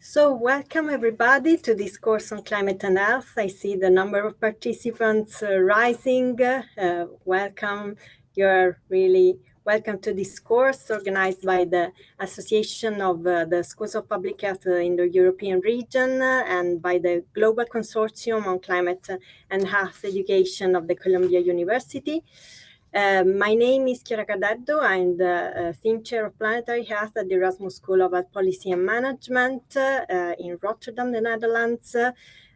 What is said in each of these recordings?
So welcome everybody to this course on climate and health. I see the number of participants rising. Welcome. You're really welcome to this course organized by the Association of the Schools of Public Health in the European region and by the Global Consortium on Climate and Health Education of the Columbia University. My name is Chiara Cadeddu. I'm the theme chair of planetary health at the Erasmus School of Health Policy and Management in Rotterdam, the Netherlands.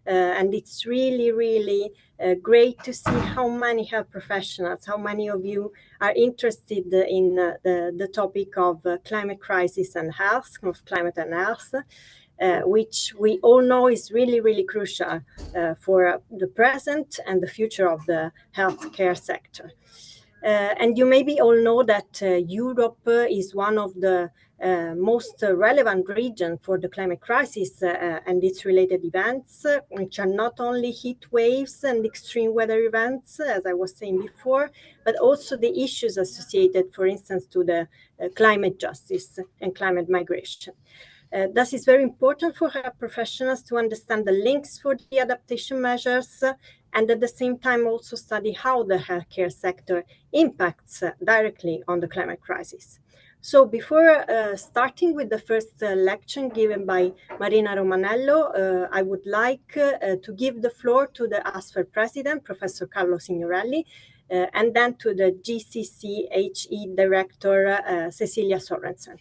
And it's really great to see how many health professionals, how many of you are interested in the topic of climate crisis and health, of climate and health. Which we all know is really crucial for the present and the future of the healthcare sector. And you maybe all know that Europe is one of the most relevant regions for the climate crisis and its related events, which are not only heat waves and extreme weather events, as I was saying before, but also the issues associated, for instance, to the climate justice and climate migration. Thus, it's very important for health professionals to understand the links for the adaptation measures and at the same time also study how the healthcare sector impacts directly on the climate crisis. So before starting with the first lecture given by Marina Romanello, I would like to give the floor to the ASFER president, Professor Carlo Signorelli, and then to the GCCHE director, Cecilia Sorensen.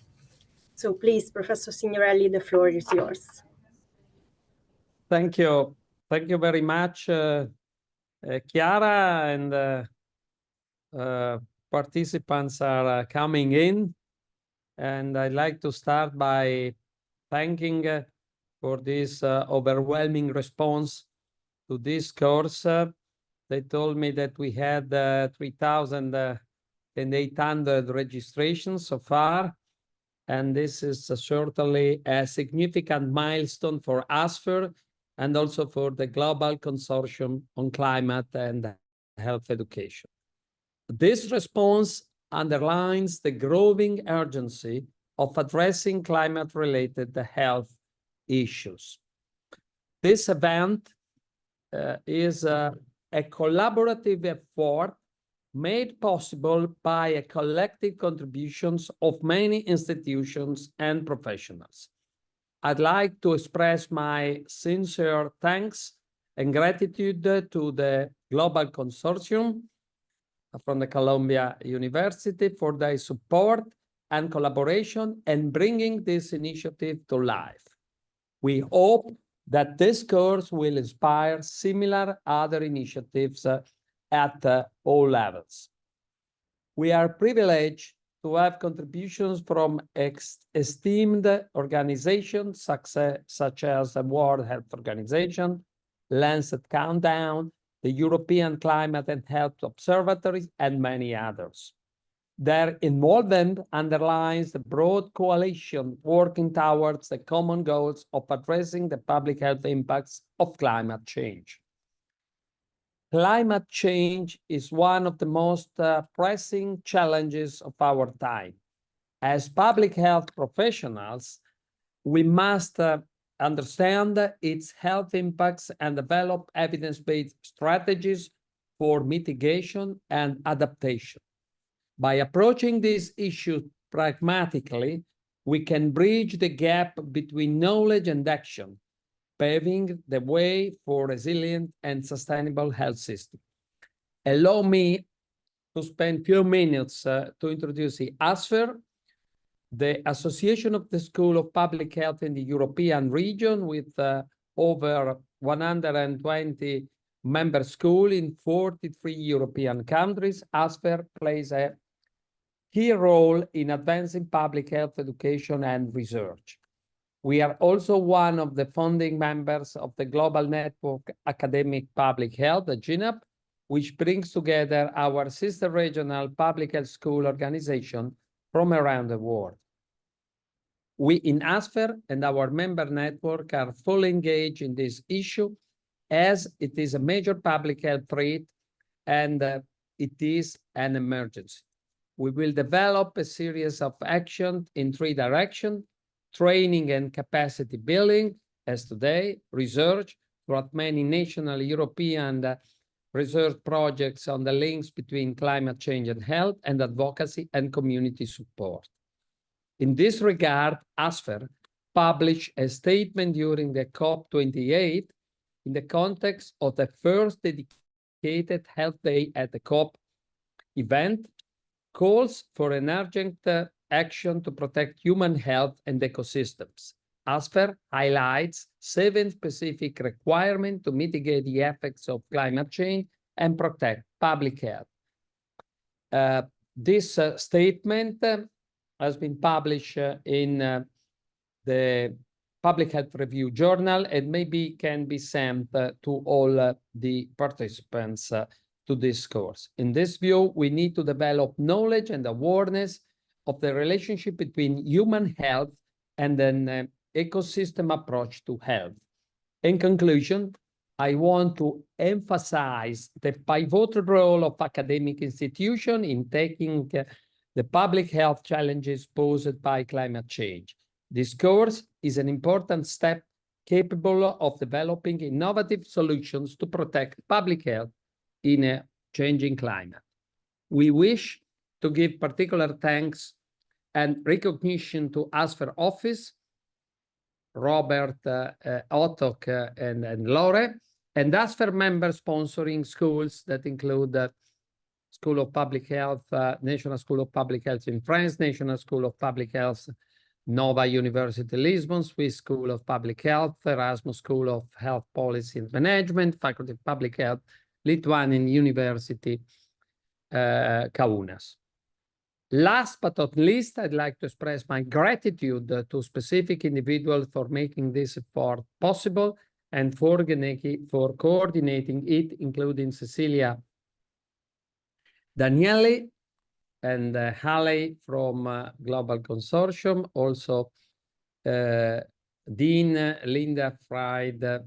So please, Professor Signorelli, the floor is yours. Thank you. Thank you very much, Chiara, and participants are coming in. And I'd like to start by thanking for this overwhelming response to this course. They told me that we had 3,800 registrations so far. And this is certainly a significant milestone for ASFER and also for the Global Consortium on Climate and Health Education. This response underlines the growing urgency of addressing climate-related health issues. This event is a collaborative effort made possible by a collective contributions of many institutions and professionals. I'd like to express my sincere thanks and gratitude to the Global Consortium from the Columbia University for their support and collaboration in bringing this initiative to life. We hope that this course will inspire similar other initiatives at all levels. We are privileged to have contributions from esteemed organizations such as the World Health Organization, Lancet Countdown, the European Climate and Health Observatory, and many others. Their involvement underlines the broad coalition working towards the common goals of addressing the public health impacts of climate change. Climate change is one of the most pressing challenges of our time. As public health professionals, we must understand its health impacts and develop evidence-based strategies for mitigation and adaptation. By approaching this issue pragmatically, we can bridge the gap between knowledge and action, paving the way for resilient and sustainable health system. Allow me to spend a few minutes to introduce the ASFER, the Association of the School of Public Health in the European region with over 120 member schools in 43 European countries. ASFER plays a key role in advancing public health education and research. We are also one of the founding members of the Global Network Academic Public Health, the GNAP, which brings together our sister regional public health school organization from around the world. We in ASFER and our member network are fully engaged in this issue as it is a major public health threat and it is an emergency. We will develop a series of actions in three directions training and capacity building, as today, research throughout many national, European research projects on the links between climate change and health, and advocacy and community support. In this regard, ASFER published a statement during the COP28 in the context of the first dedicated health day at the COP event, calls for an urgent action to protect human health and ecosystems. ASFER highlights 7 specific requirements to mitigate the effects of climate change and protect public health. This statement has been published in the Public Health Review Journal, and maybe can be sent to all the participants to this course. In this view, we need to develop knowledge and awareness of the relationship between human health and an ecosystem approach to health. In conclusion, I want to emphasize the pivotal role of academic institutions in taking the public health challenges posed by climate change. This course is an important step capable of developing innovative solutions to protect public health in a changing climate. We wish to give particular thanks and recognition to ASFER office, Robert Otok and Lore, and ASFER member sponsoring schools that include the School of Public Health, National School of Public Health in France, National School of Public Health, Nova University Lisbon, Swiss School of Public Health, Erasmus School of Health Policy and Management, Faculty of Public Health, Lithuanian University, Kaunas. Last but not least, I'd like to express my gratitude to specific individuals for making this effort possible and for coordinating it, including Cecilia Daniele and Halle from Global Consortium, also Dean Linda Fried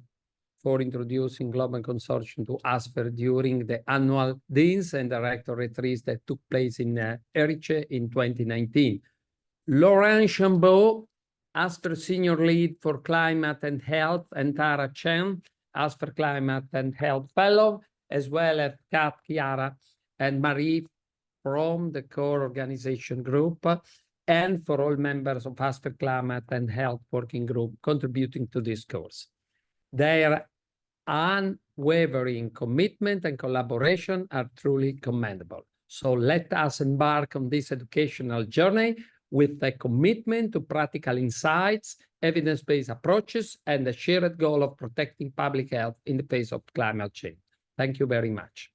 for introducing Global Consortium to ASFER during the annual Deans and Director retreats that took place in Erice in 2019. Laurent Chambaud, ASFER Senior Lead for Climate and Health, and Tara Chen, ASFER Climate and Health Fellow, as well as Kat, Chiara, and Marie from the core organization group, and for all members of ASFER Climate and Health Working Group contributing to this course. Their unwavering commitment and collaboration are truly commendable. So let us embark on this educational journey with a commitment to practical insights, evidence-based approaches, and the shared goal of protecting public health in the face of climate change. Thank you very much.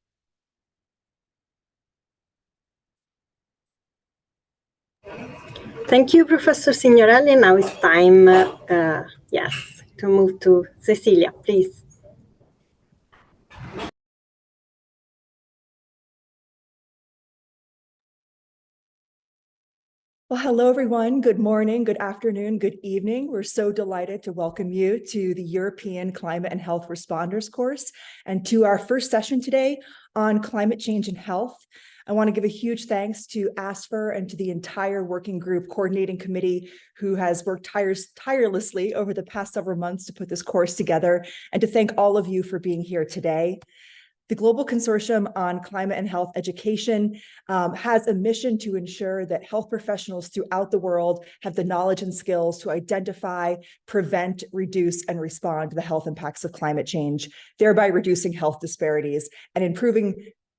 Thank you, Professor Signorelli. Now it's time, yes, to move to Cecilia, please. Well, hello, everyone. Good morning, good afternoon, good evening. We're so delighted to welcome you to the European Climate and Health Responders course and to our first session today on climate change and health. I want to give a huge thanks to ASFER and to the entire working group coordinating committee who has worked tirelessly over the past several months to put this course together, and to thank all of you for being here today. The Global Consortium on Climate and Health Education has a mission to ensure that health professionals throughout the world have the knowledge and skills to identify, prevent, reduce, and respond to the health impacts of climate change, thereby reducing health disparities and improving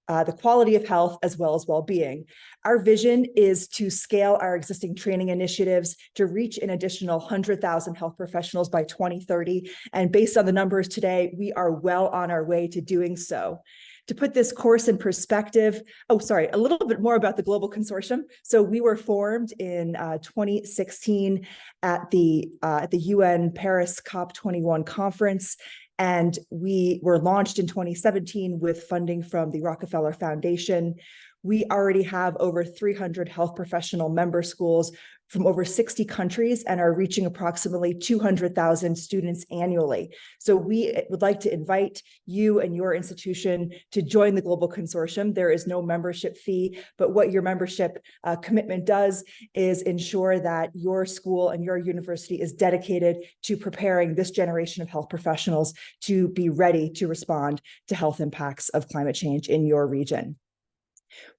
the quality of health as well as well-being. Our vision is to scale our existing training initiatives to reach an additional 100,000 health professionals by 2030. And based on the numbers today, we are well on our way to doing so. To put this course in perspective, a little bit more about the Global Consortium. So we were formed in 2016 at the UN Paris COP21 conference. And we were launched in 2017 with funding from the Rockefeller Foundation. We already have over 300 health professional member schools from over 60 countries and are reaching approximately 200,000 students annually. So we would like to invite you and your institution to join the Global Consortium. There is no membership fee, but what your membership commitment does is ensure that your school and your university is dedicated to preparing this generation of health professionals to be ready to respond to health impacts of climate change in your region.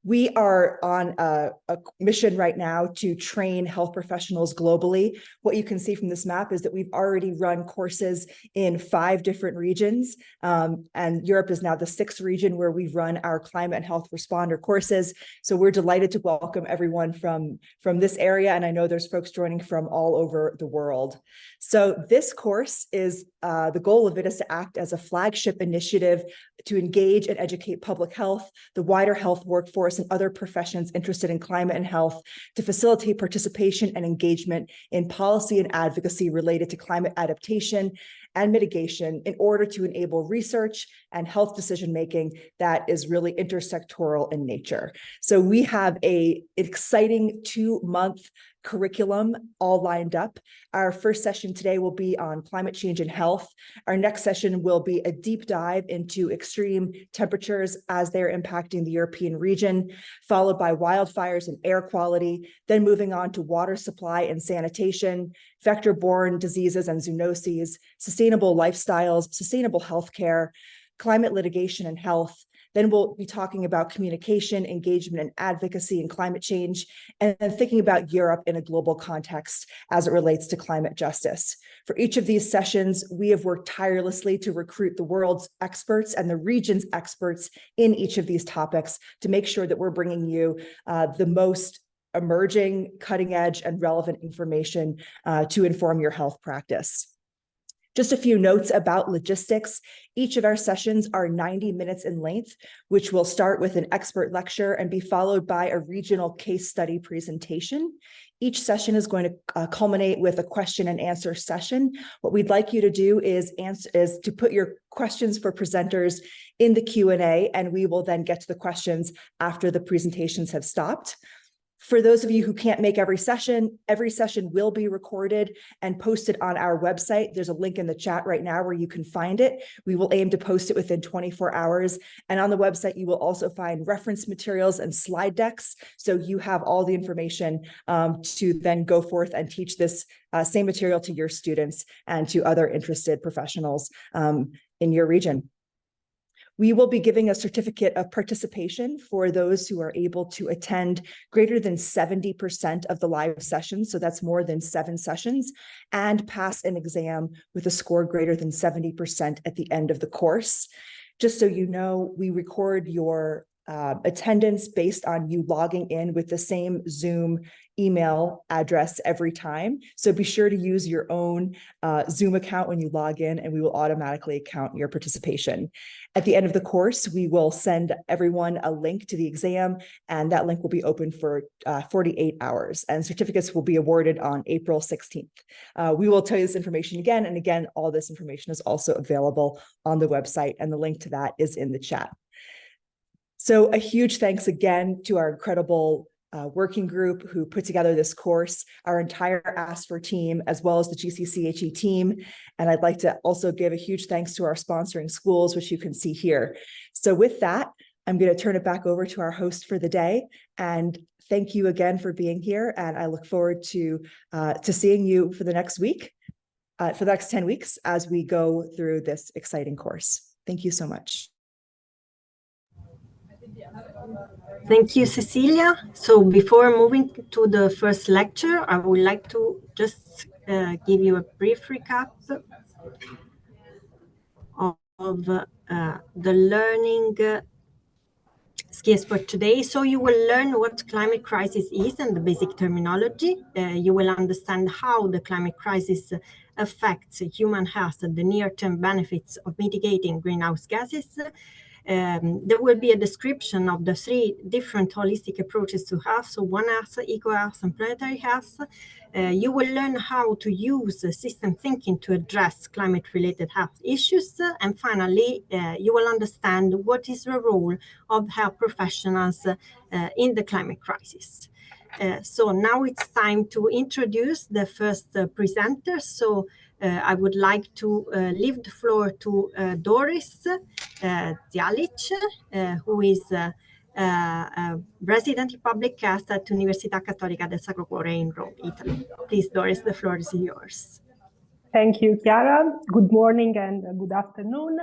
We are on a mission right now to train health professionals globally. What you can see from this map is that we've already run courses in 5 different regions, and Europe is now the 6th region where we've run our climate and health responder courses. So we're delighted to welcome everyone from this area, and I know there's folks joining from all over the world. So this course is, the goal of it is to act as a flagship initiative to engage and educate public health, the wider health workforce, and other professions interested in climate and health to facilitate participation and engagement in policy and advocacy related to climate adaptation and mitigation in order to enable research and health decision-making that is really intersectoral in nature. So we have an exciting 2-month curriculum all lined up. Our first session today will be on climate change and health. Our next session will be a deep dive into extreme temperatures as they're impacting the European region, followed by wildfires and air quality, then moving on to water supply and sanitation, vector-borne diseases and zoonoses, sustainable lifestyles, sustainable healthcare, climate litigation and health. Then we'll be talking about communication, engagement, and advocacy in climate change, and then thinking about Europe in a global context as it relates to climate justice. For each of these sessions, we have worked tirelessly to recruit the world's experts and the region's experts in each of these topics to make sure that we're bringing you the most emerging, cutting edge, and relevant information to inform your health practice. Just a few notes about logistics. Each of our sessions are 90 minutes in length, which will start with an expert lecture and be followed by a regional case study presentation. Each session is going to culminate with a question and answer session. What we'd like you to do is to put your questions for presenters in the Q&A, and we will then get to the questions after the presentations have stopped. For those of you who can't make every session will be recorded and posted on our website. There's a link in the chat right now where you can find it. We will aim to post it within 24 hours. And on the website, you will also find reference materials and slide decks. So you have all the information to then go forth and teach this same material to your students and to other interested professionals in your region. We will be giving a certificate of participation for those who are able to attend greater than 70% of the live sessions, so that's more than 7 sessions, and pass an exam with a score greater than 70% at the end of the course. Just so you know, we record your attendance based on you logging in with the same Zoom email address every time. So be sure to use your own Zoom account when you log in, and we will automatically count your participation. At the end of the course, we will send everyone a link to the exam, and that link will be open for 48 hours, and certificates will be awarded on April 16th. We will tell you this information again and again. All this information is also available on the website, and the link to that is in the chat. So a huge thanks again to our incredible working group who put together this course, our entire ASFR team, as well as the GCCHE team. And I'd like to also give a huge thanks to our sponsoring schools, which you can see here. So with that, I'm going to turn it back over to our host for the day. And thank you again for being here. And I look forward to seeing you for the next week, for the next 10 weeks as we go through this exciting course. Thank you so much. Thank you, Cecilia. So before moving to the first lecture, I would like to just give you a brief recap of the learning skills for today. So you will learn what climate crisis is and the basic terminology. You will understand how the climate crisis affects human health and the near-term benefits of mitigating greenhouse gases. There will be a description of the 3 different holistic approaches to health, so One Health, Eco Health, and Planetary Health. You will learn how to use system thinking to address climate-related health issues. And finally, you will understand what is the role of health professionals in the climate crisis. So now it's time to introduce the first presenter. So I would like to leave the floor to Doris Zjalic, who is resident in public health at Università Cattolica del Sacro Cuore in Rome, Italy. Please, Doris, the floor is yours. Thank you, Chiara. Good morning and good afternoon.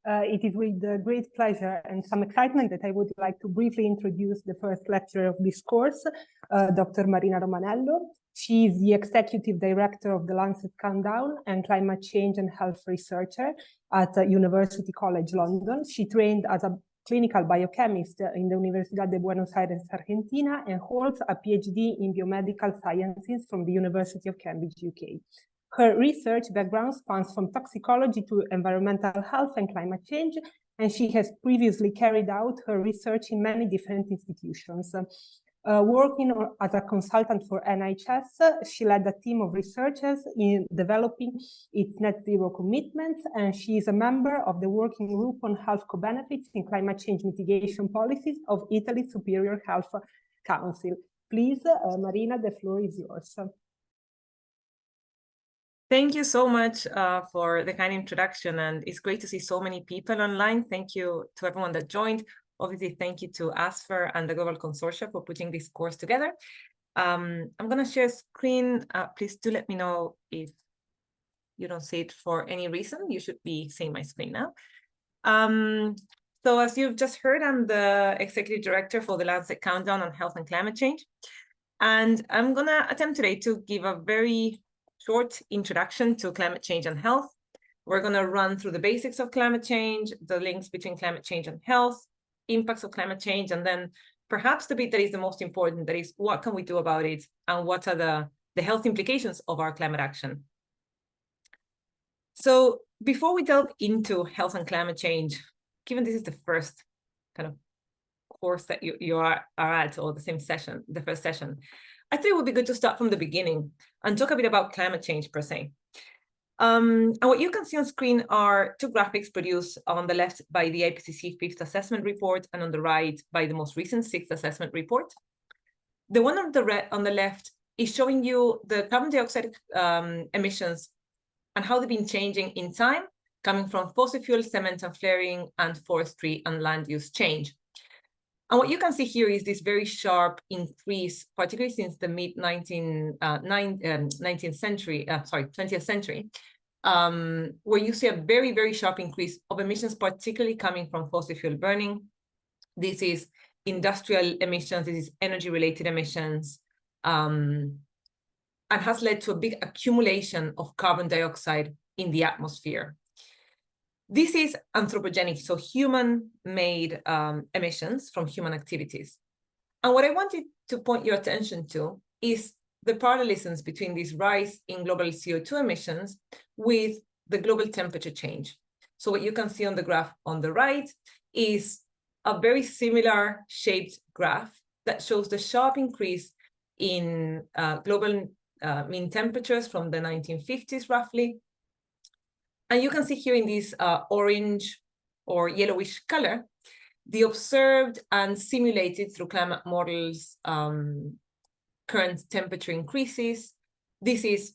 It is with great pleasure and some excitement that I would like to briefly introduce the first lecturer of this course, Dr. Marina Romanello. She is the Executive Director of the Lancet Countdown and Climate Change and Health Researcher at University College London. She trained as a clinical biochemist in the Università de Buenos Aires, Argentina, and holds a PhD in biomedical sciences from the University of Cambridge, UK. Her research background spans from toxicology to environmental health and climate change, and she has previously carried out her research in many different institutions. Working as a consultant for NHS, she led a team of researchers in developing its net zero commitments, and she is a member of the Working Group on Health Co-Benefits in Climate Change Mitigation Policies of Italy's Superior Health Council. Please, Marina, the floor is yours. Thank you so much for the kind introduction, and it's great to see so many people online. Thank you to everyone that joined. Obviously, thank you to ASFER and the Global Consortia for putting this course together. I'm going to share screen. Please do let me know if you don't see it for any reason. You should be seeing my screen now. So as you've just heard, I'm the Executive Director for the Lancet Countdown on Health and Climate Change. And I'm going to attempt today to give a very short introduction to climate change and health. We're going to run through the basics of climate change, the links between climate change and health, impacts of climate change, and then perhaps the bit that is the most important, that is, what can we do about it, and what are the health implications of our climate action. So before we delve into health and climate change, given this is the first kind of course that you are at, or the same session, the first session, I think it would be good to start from the beginning and talk a bit about climate change per se. And what you can see on screen are two graphics produced on the left by the IPCC 5th Assessment Report and on the right by the most recent 6th Assessment Report. The one on the left is showing you the carbon dioxide emissions and how they've been changing in time, coming from fossil fuel, cement and flaring, and forestry and land use change. And what you can see here is this very sharp increase, particularly since the mid-20th century, where you see a very, very sharp increase of emissions, particularly coming from fossil fuel burning. This is industrial emissions, this is energy-related emissions, and has led to a big accumulation of carbon dioxide in the atmosphere. This is anthropogenic, so human-made emissions from human activities. And what I wanted to point your attention to is the parallelisms between this rise in global CO2 emissions with the global temperature change. So what you can see on the graph on the right is a very similar shaped graph that shows the sharp increase in global mean temperatures from the 1950s, roughly. And you can see here in this orange or yellowish color, the observed and simulated through climate models current temperature increases. This is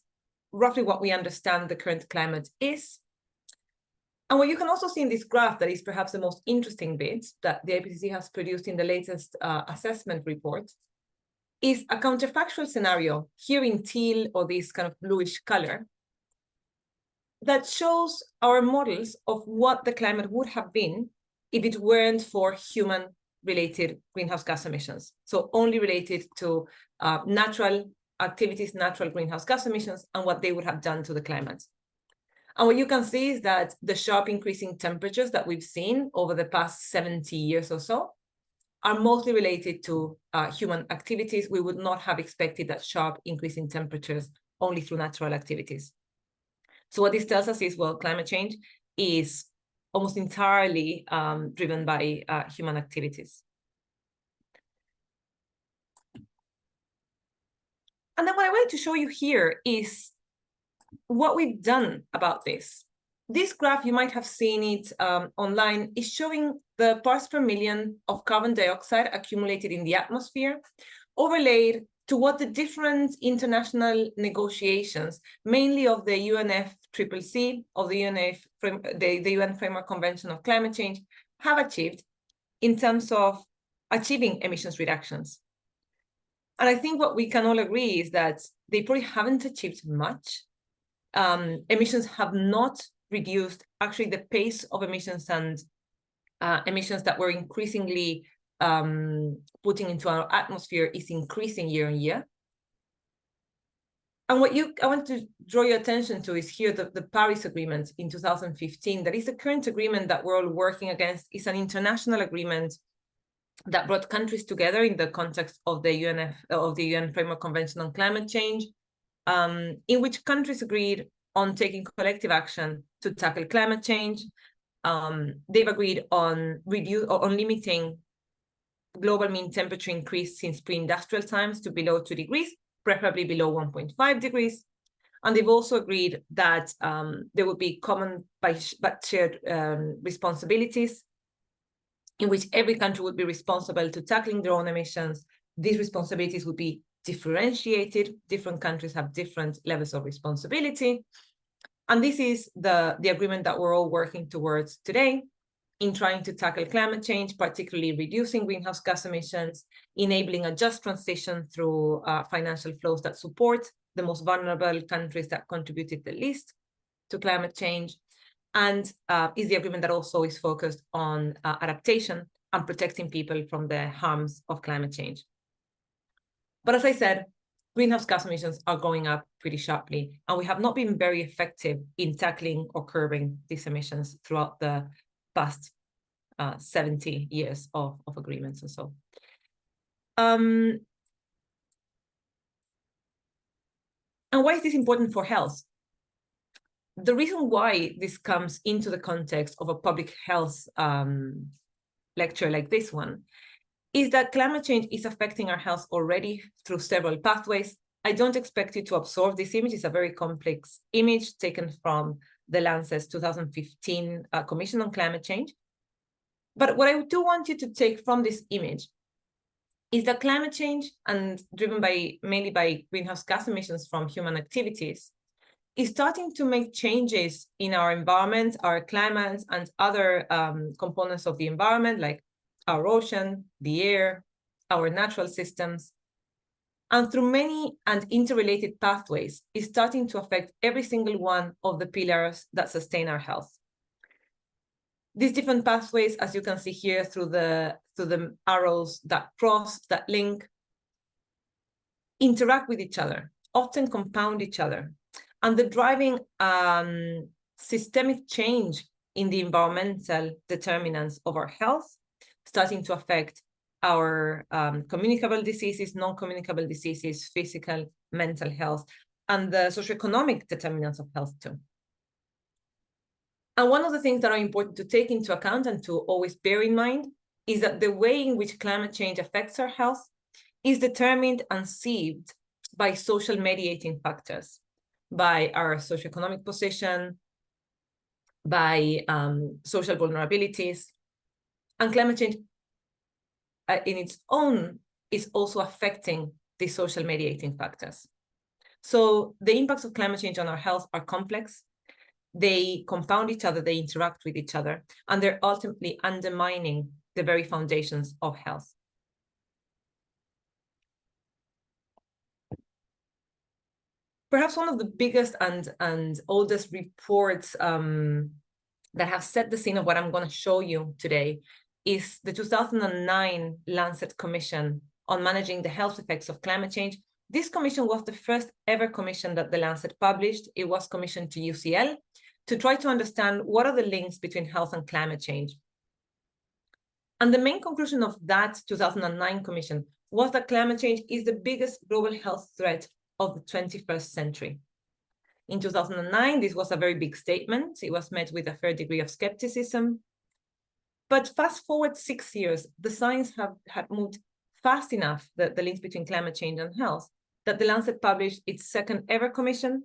roughly what we understand the current climate is. And what you can also see in this graph, that is perhaps the most interesting bit that the IPCC has produced in the latest assessment report, is a counterfactual scenario here in teal, or this kind of bluish color, that shows our models of what the climate would have been if it weren't for human-related greenhouse gas emissions. So only related to natural activities, natural greenhouse gas emissions, and what they would have done to the climate. And what you can see is that the sharp increasing temperatures that we've seen over the past 70 years or so are mostly related to human activities. We would not have expected that sharp increase in temperatures only through natural activities. So what this tells us is, well, climate change is almost entirely driven by human activities. And then what I wanted to show you here is what we've done about this. This graph, you might have seen it online, is showing the parts per million of carbon dioxide accumulated in the atmosphere, overlaid to what the different international negotiations, mainly of the UNFCCC, of the UN Framework Convention of Climate Change, have achieved in terms of achieving emissions reductions. And I think what we can all agree is that they probably haven't achieved much. Emissions have not reduced. Actually, the pace of emissions and emissions that we're increasingly putting into our atmosphere is increasing year on year. And what I want to draw your attention to is here the Paris Agreement in 2015. That is the current agreement that we're all working against. It's an international agreement that brought countries together in the context of the UN Framework Convention on Climate Change, in which countries agreed on taking collective action to tackle climate change. They've agreed on limiting global mean temperature increase since pre-industrial times to below 2 degrees, preferably below 1.5 degrees. And they've also agreed that there would be common but shared responsibilities in which every country would be responsible to tackling their own emissions. These responsibilities would be differentiated. Different countries have different levels of responsibility. And this is the agreement that we're all working towards today in trying to tackle climate change, particularly reducing greenhouse gas emissions, enabling a just transition through financial flows that support the most vulnerable countries that contributed the least to climate change, and is the agreement that also is focused on adaptation and protecting people from the harms of climate change. But as I said, greenhouse gas emissions are going up pretty sharply, and we have not been very effective in tackling or curbing these emissions throughout the past 70 years of agreements and so. And why is this important for health? The reason why this comes into the context of a public health lecture like this one is that climate change is affecting our health already through several pathways. I don't expect you to absorb this image. It's a very complex image taken from the Lancet's 2015 Commission on Climate Change. But what I do want you to take from this image is that climate change, and driven mainly by greenhouse gas emissions from human activities, is starting to make changes in our environment, our climate, and other components of the environment, like our ocean, the air, our natural systems. And through many and interrelated pathways, is starting to affect every single one of the pillars that sustain our health. These different pathways, as you can see here through the arrows that cross, that link, interact with each other, often compound each other. And the driving systemic change in the environmental determinants of our health, starting to affect our communicable diseases, non-communicable diseases, physical, mental health, and the socioeconomic determinants of health too. And one of the things that are important to take into account and to always bear in mind is that the way in which climate change affects our health is determined and sieved by social mediating factors, by our socioeconomic position, by social vulnerabilities. And climate change in its own is also affecting these social mediating factors. So the impacts of climate change on our health are complex. They compound each other, they interact with each other, and they're ultimately undermining the very foundations of health. Perhaps one of the biggest and oldest reports that have set the scene of what I'm going to show you today is the 2009 Lancet Commission on Managing the Health Effects of Climate Change. This commission was the first ever commission that the Lancet published. It was commissioned to UCL to try to understand what are the links between health and climate change. And the main conclusion of that 2009 commission was that climate change is the biggest global health threat of the 21st century. In 2009, this was a very big statement. It was met with a fair degree of skepticism. But fast forward 6 years, the science had moved fast enough, the links between climate change and health, that the Lancet published its second ever commission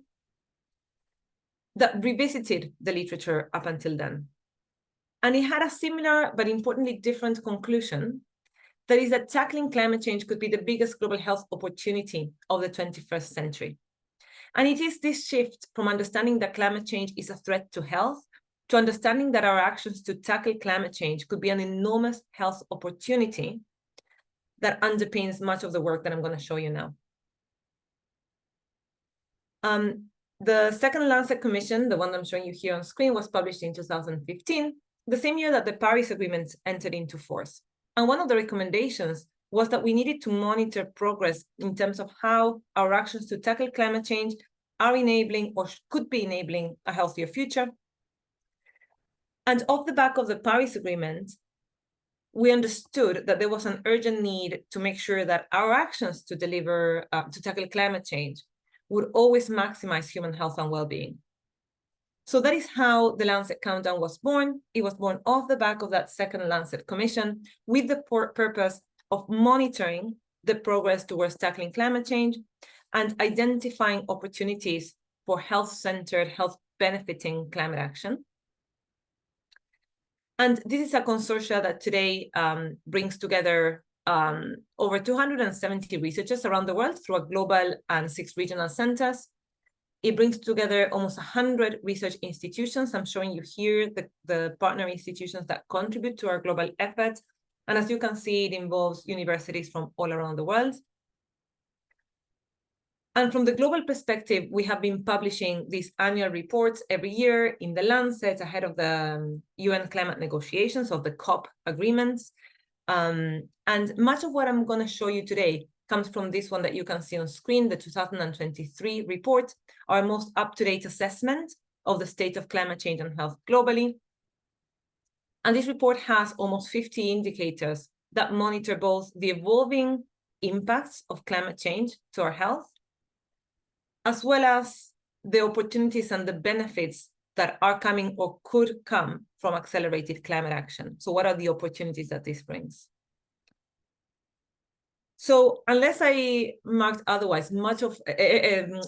that revisited the literature up until then. And it had a similar, but importantly different conclusion That is that tackling climate change could be the biggest global health opportunity of the 21st century. And it is this shift from understanding that climate change is a threat to health to understanding that our actions to tackle climate change could be an enormous health opportunity that underpins much of the work that I'm going to show you now. The second Lancet Commission, the one I'm showing you here on screen, was published in 2015, the same year that the Paris Agreement entered into force. And one of the recommendations was that we needed to monitor progress in terms of how our actions to tackle climate change are enabling or could be enabling a healthier future. And off the back of the Paris Agreement, we understood that there was an urgent need to make sure that our actions to deliver, to tackle climate change would always maximize human health and well-being. So that is how the Lancet Countdown was born. It was born off the back of that second Lancet Commission with the purpose of monitoring the progress towards tackling climate change and identifying opportunities for health-centered, health-benefiting climate action. And this is a consortia that today brings together over 270 researchers around the world through a global and 6 regional centers. It brings together almost 100 research institutions. I'm showing you here the partner institutions that contribute to our global effort. And as you can see, it involves universities from all around the world. And from the global perspective, we have been publishing these annual reports every year in the Lancet ahead of the UN climate negotiations of the COP agreements. And much of what I'm going to show you today comes from this one that you can see on screen, the 2023 report, our most up-to-date assessment of the state of climate change and health globally. And this report has almost 50 indicators that monitor both the evolving impacts of climate change to our health, as well as the opportunities and the benefits that are coming or could come from accelerated climate action. So what are the opportunities that this brings? So unless I marked otherwise, much of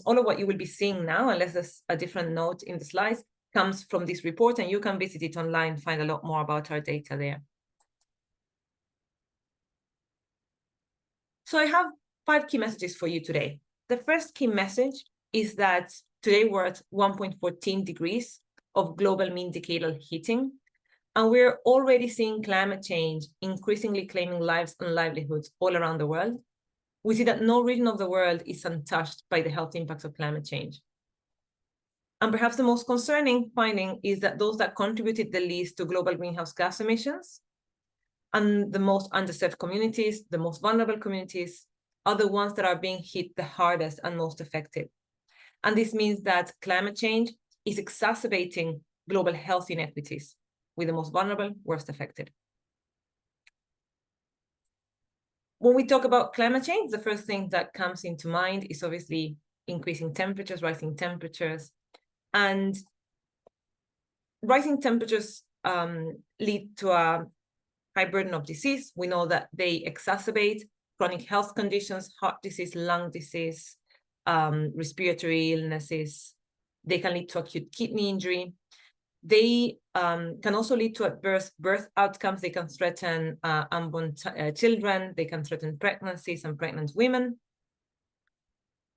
all of what you will be seeing now, unless there's a different note in the slides, comes from this report, and you can visit it online, find a lot more about our data there. So I have 5 key messages for you today. The first key message is that today we're at 1.14 degrees of global mean decadal heating, and we're already seeing climate change increasingly claiming lives and livelihoods all around the world. We see that no region of the world is untouched by the health impacts of climate change. And perhaps the most concerning finding is that those that contributed the least to global greenhouse gas emissions and the most underserved communities, the most vulnerable communities, are the ones that are being hit the hardest and most affected. And this means that climate change is exacerbating global health inequities, with the most vulnerable, worst affected. When we talk about climate change, the first thing that comes into mind is obviously increasing temperatures, rising temperatures. And rising temperatures lead to a high burden of disease. We know that they exacerbate chronic health conditions, heart disease, lung disease, respiratory illnesses. They can lead to acute kidney injury. They can also lead to adverse birth outcomes. They can threaten unborn children. They can threaten pregnancies and pregnant women.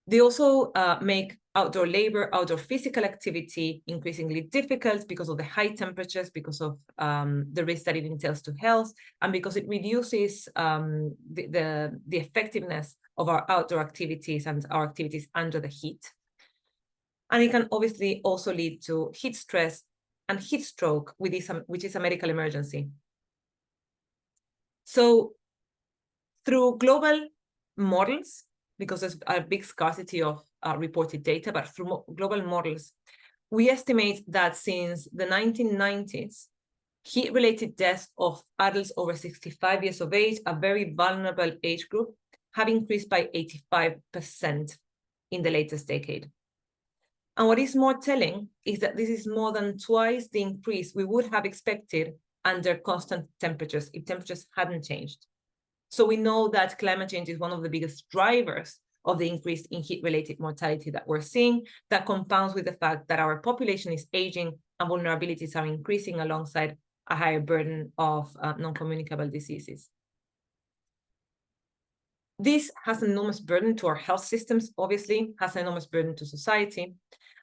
They also make outdoor labor, outdoor physical activity increasingly difficult because of the high temperatures, because of the risk that it entails to health, and because it reduces the effectiveness of our outdoor activities and our activities under the heat. And it can obviously also lead to heat stress and heat stroke, which is a medical emergency. So through global models, because there's a big scarcity of reported data, but through global models, we estimate that since the 1990s, heat-related deaths of adults over 65 years of age, a very vulnerable age group, have increased by 85% in the latest decade. And what is more telling is that this is more than twice the increase we would have expected under constant temperatures if temperatures hadn't changed. So we know that climate change is one of the biggest drivers of the increase in heat-related mortality that we're seeing, that compounds with the fact that our population is aging and vulnerabilities are increasing alongside a higher burden of non-communicable diseases. This has an enormous burden to our health systems, obviously, has an enormous burden to society.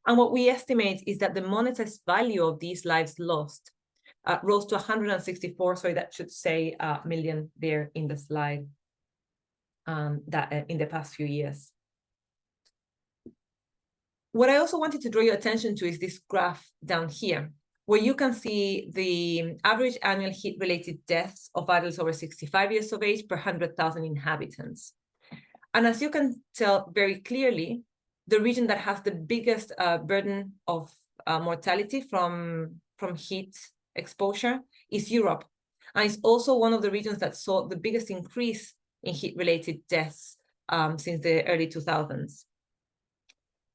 And what we estimate is that the monetized value of these lives lost rose to 164, sorry, that should say million there in the slide, that in the past few years. What I also wanted to draw your attention to is this graph down here, where you can see the average annual heat-related deaths of adults over 65 years of age per 100,000 inhabitants. And as you can tell very clearly, the region that has the biggest burden of mortality from heat exposure is Europe. And it's also one of the regions that saw the biggest increase in heat-related deaths since the early 2000s.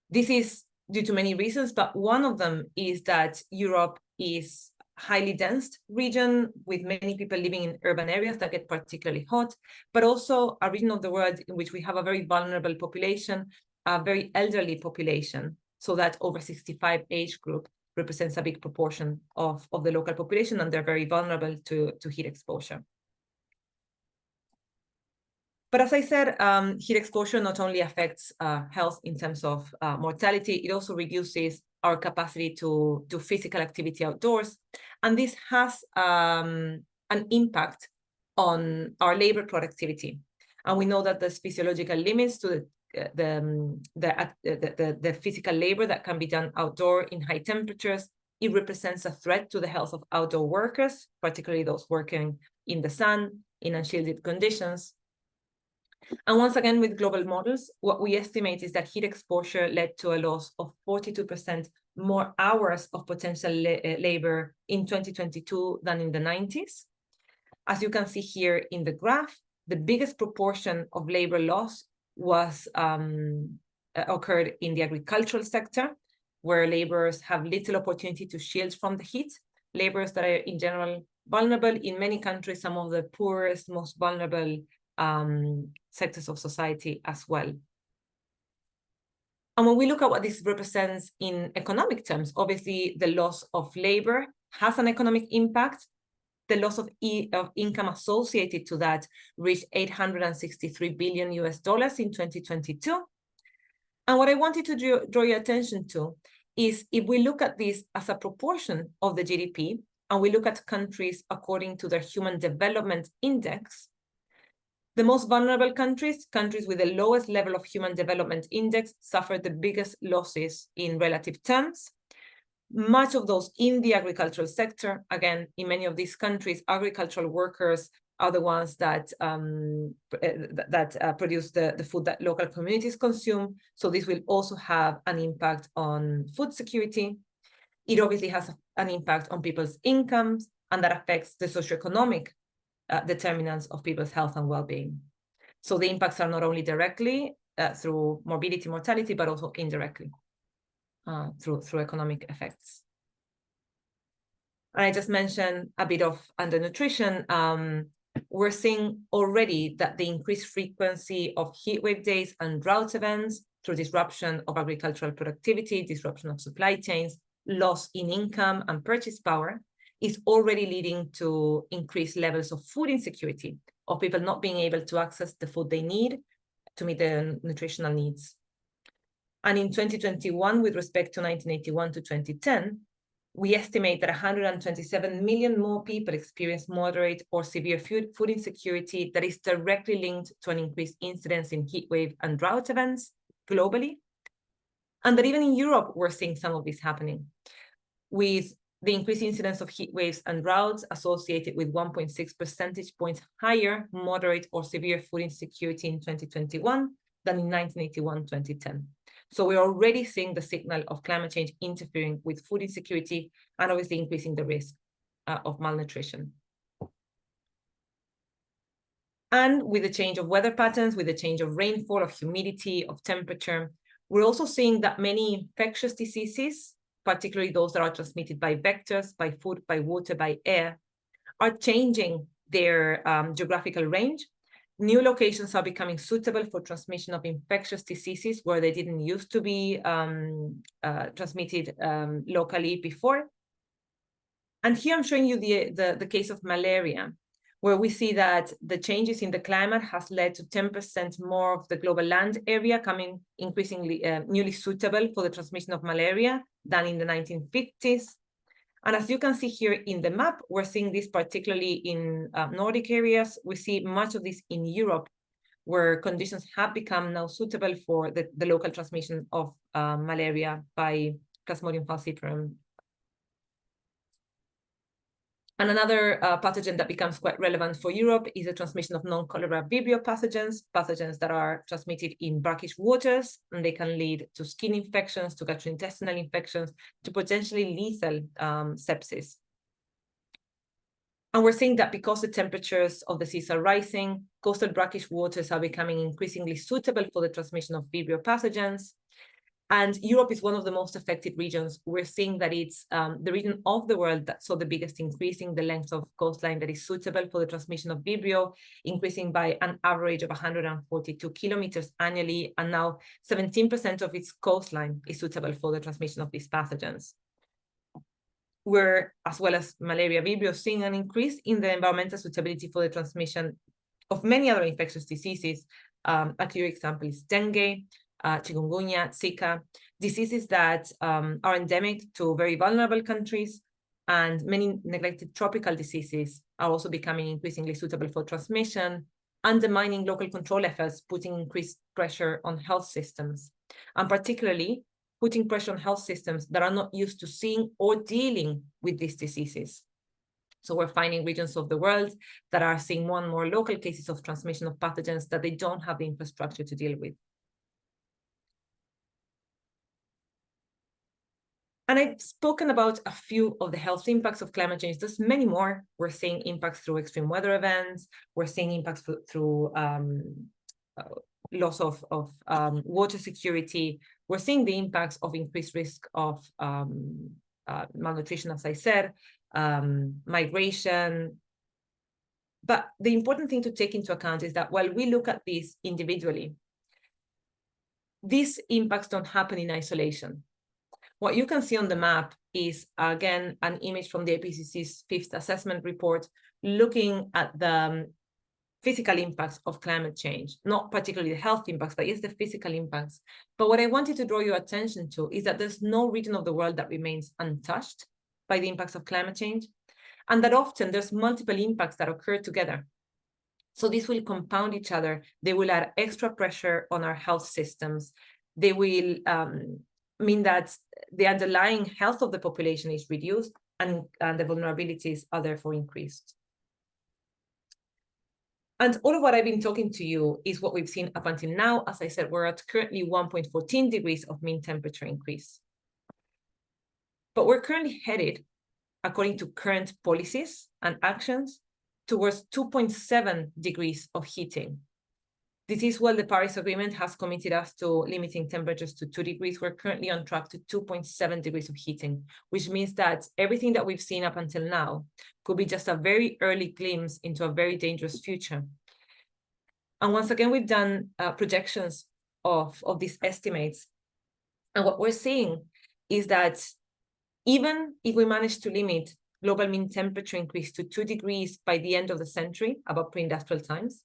This is due to many reasons, but one of them is that Europe is a highly dense region with many people living in urban areas that get particularly hot, but also a region of the world in which we have a very vulnerable population, a very elderly population, so that over 65 age group represents a big proportion of the local population, and they're very vulnerable to heat exposure. But as I said, heat exposure not only affects health in terms of mortality, it also reduces our capacity to do physical activity outdoors. And this has an impact on our labor productivity. And we know that there's physiological limits to the physical labor that can be done outdoor in high temperatures. It represents a threat to the health of outdoor workers, particularly those working in the sun, in unshielded conditions. And once again, with global models, what we estimate is that heat exposure led to a loss of 42% more hours of potential labor in 2022 than in the 90s. As you can see here in the graph, the biggest proportion of labor loss was occurred in the agricultural sector, where laborers have little opportunity to shield from the heat. Laborers that are in general vulnerable in many countries, some of the poorest, most vulnerable sectors of society as well. And when we look at what this represents in economic terms, obviously the loss of labor has an economic impact. The loss of income associated to that reached $863 billion in 2022. And what I wanted to draw your attention to is if we look at this as a proportion of the GDP, and we look at countries according to their Human Development Index, the most vulnerable countries, countries with the lowest level of Human Development Index, suffered the biggest losses in relative terms. Much of those in the agricultural sector. Again, in many of these countries, agricultural workers are the ones that produce the food that local communities consume. So this will also have an impact on food security. It obviously has an impact on people's incomes, and that affects the socioeconomic determinants of people's health and well-being. So the impacts are not only directly through morbidity, mortality, but also indirectly through economic effects. And I just mentioned a bit of undernutrition. We're seeing already that the increased frequency of heatwave days and drought events through disruption of agricultural productivity, disruption of supply chains, loss in income and purchase power is already leading to increased levels of food insecurity, of people not being able to access the food they need to meet their nutritional needs. And in 2021, with respect to 1981 to 2010, we estimate that 127 million more people experience moderate or severe food insecurity that is directly linked to an increased incidence in heatwave and drought events globally. And that even in Europe, we're seeing some of this happening, with the increased incidence of heat waves and droughts associated with 1.6 percentage points higher moderate or severe food insecurity in 2021 than in 1981-2010. So we're already seeing the signal of climate change interfering with food insecurity and obviously increasing the risk of malnutrition. And with the change of weather patterns, with the change of rainfall, of humidity, of temperature, we're also seeing that many infectious diseases, particularly those that are transmitted by vectors, by food, by water, by air, are changing their geographical range. New locations are becoming suitable for transmission of infectious diseases where they didn't used to be transmitted locally before. And here I'm showing you the case of malaria, where we see that the changes in the climate has led to 10% more of the global land area coming increasingly newly suitable for the transmission of malaria than in the 1950s. And as you can see here in the map, we're seeing this particularly in Nordic areas. We see much of this in Europe, where conditions have become now suitable for the local transmission of malaria by Plasmodium falciparum. And another pathogen that becomes quite relevant for Europe is the transmission of non-cholera Vibrio pathogens that are transmitted in brackish waters, and they can lead to skin infections, to gastrointestinal infections, to potentially lethal sepsis. And we're seeing that because the temperatures of the seas are rising, coastal brackish waters are becoming increasingly suitable for the transmission of Vibrio pathogens. And Europe is one of the most affected regions. We're seeing that it's the region of the world that saw the biggest increase in the length of coastline that is suitable for the transmission of Vibrio, increasing by an average of 142 kilometers annually. And now 17% of its coastline is suitable for the transmission of these pathogens. We're, as well as malaria Vibrio, seeing an increase in the environmental suitability for the transmission of many other infectious diseases. A clear example is dengue, chikungunya, Zika, diseases that are endemic to very vulnerable countries, and many neglected tropical diseases are also becoming increasingly suitable for transmission, undermining local control efforts, putting increased pressure on health systems, and particularly putting pressure on health systems that are not used to seeing or dealing with these diseases. So we're finding regions of the world that are seeing more and more local cases of transmission of pathogens that they don't have the infrastructure to deal with. And I've spoken about a few of the health impacts of climate change. There's many more. We're seeing impacts through extreme weather events. We're seeing impacts through loss of water security. We're seeing the impacts of increased risk of malnutrition, as I said, migration. But the important thing to take into account is that while we look at these individually, these impacts don't happen in isolation. What you can see on the map is, again, an image from the IPCC's 5th assessment report, looking at the physical impacts of climate change, not particularly the health impacts, but yes, the physical impacts. But what I wanted to draw your attention to is that there's no region of the world that remains untouched by the impacts of climate change, and that often there's multiple impacts that occur together. So this will compound each other. They will add extra pressure on our health systems. They will mean that the underlying health of the population is reduced, and the vulnerabilities are therefore increased. And all of what I've been talking to you is what we've seen up until now. As I said, we're at currently 1.14 degrees of mean temperature increase. But we're currently headed, according to current policies and actions, towards 2.7 degrees of heating. This is while the Paris Agreement has committed us to limiting temperatures to 2 degrees. We're currently on track to 2.7 degrees of heating, which means that everything that we've seen up until now could be just a very early glimpse into a very dangerous future. And once again, we've done projections of these estimates. And what we're seeing is that even if we manage to limit global mean temperature increase to 2 degrees by the end of the century, about pre-industrial times,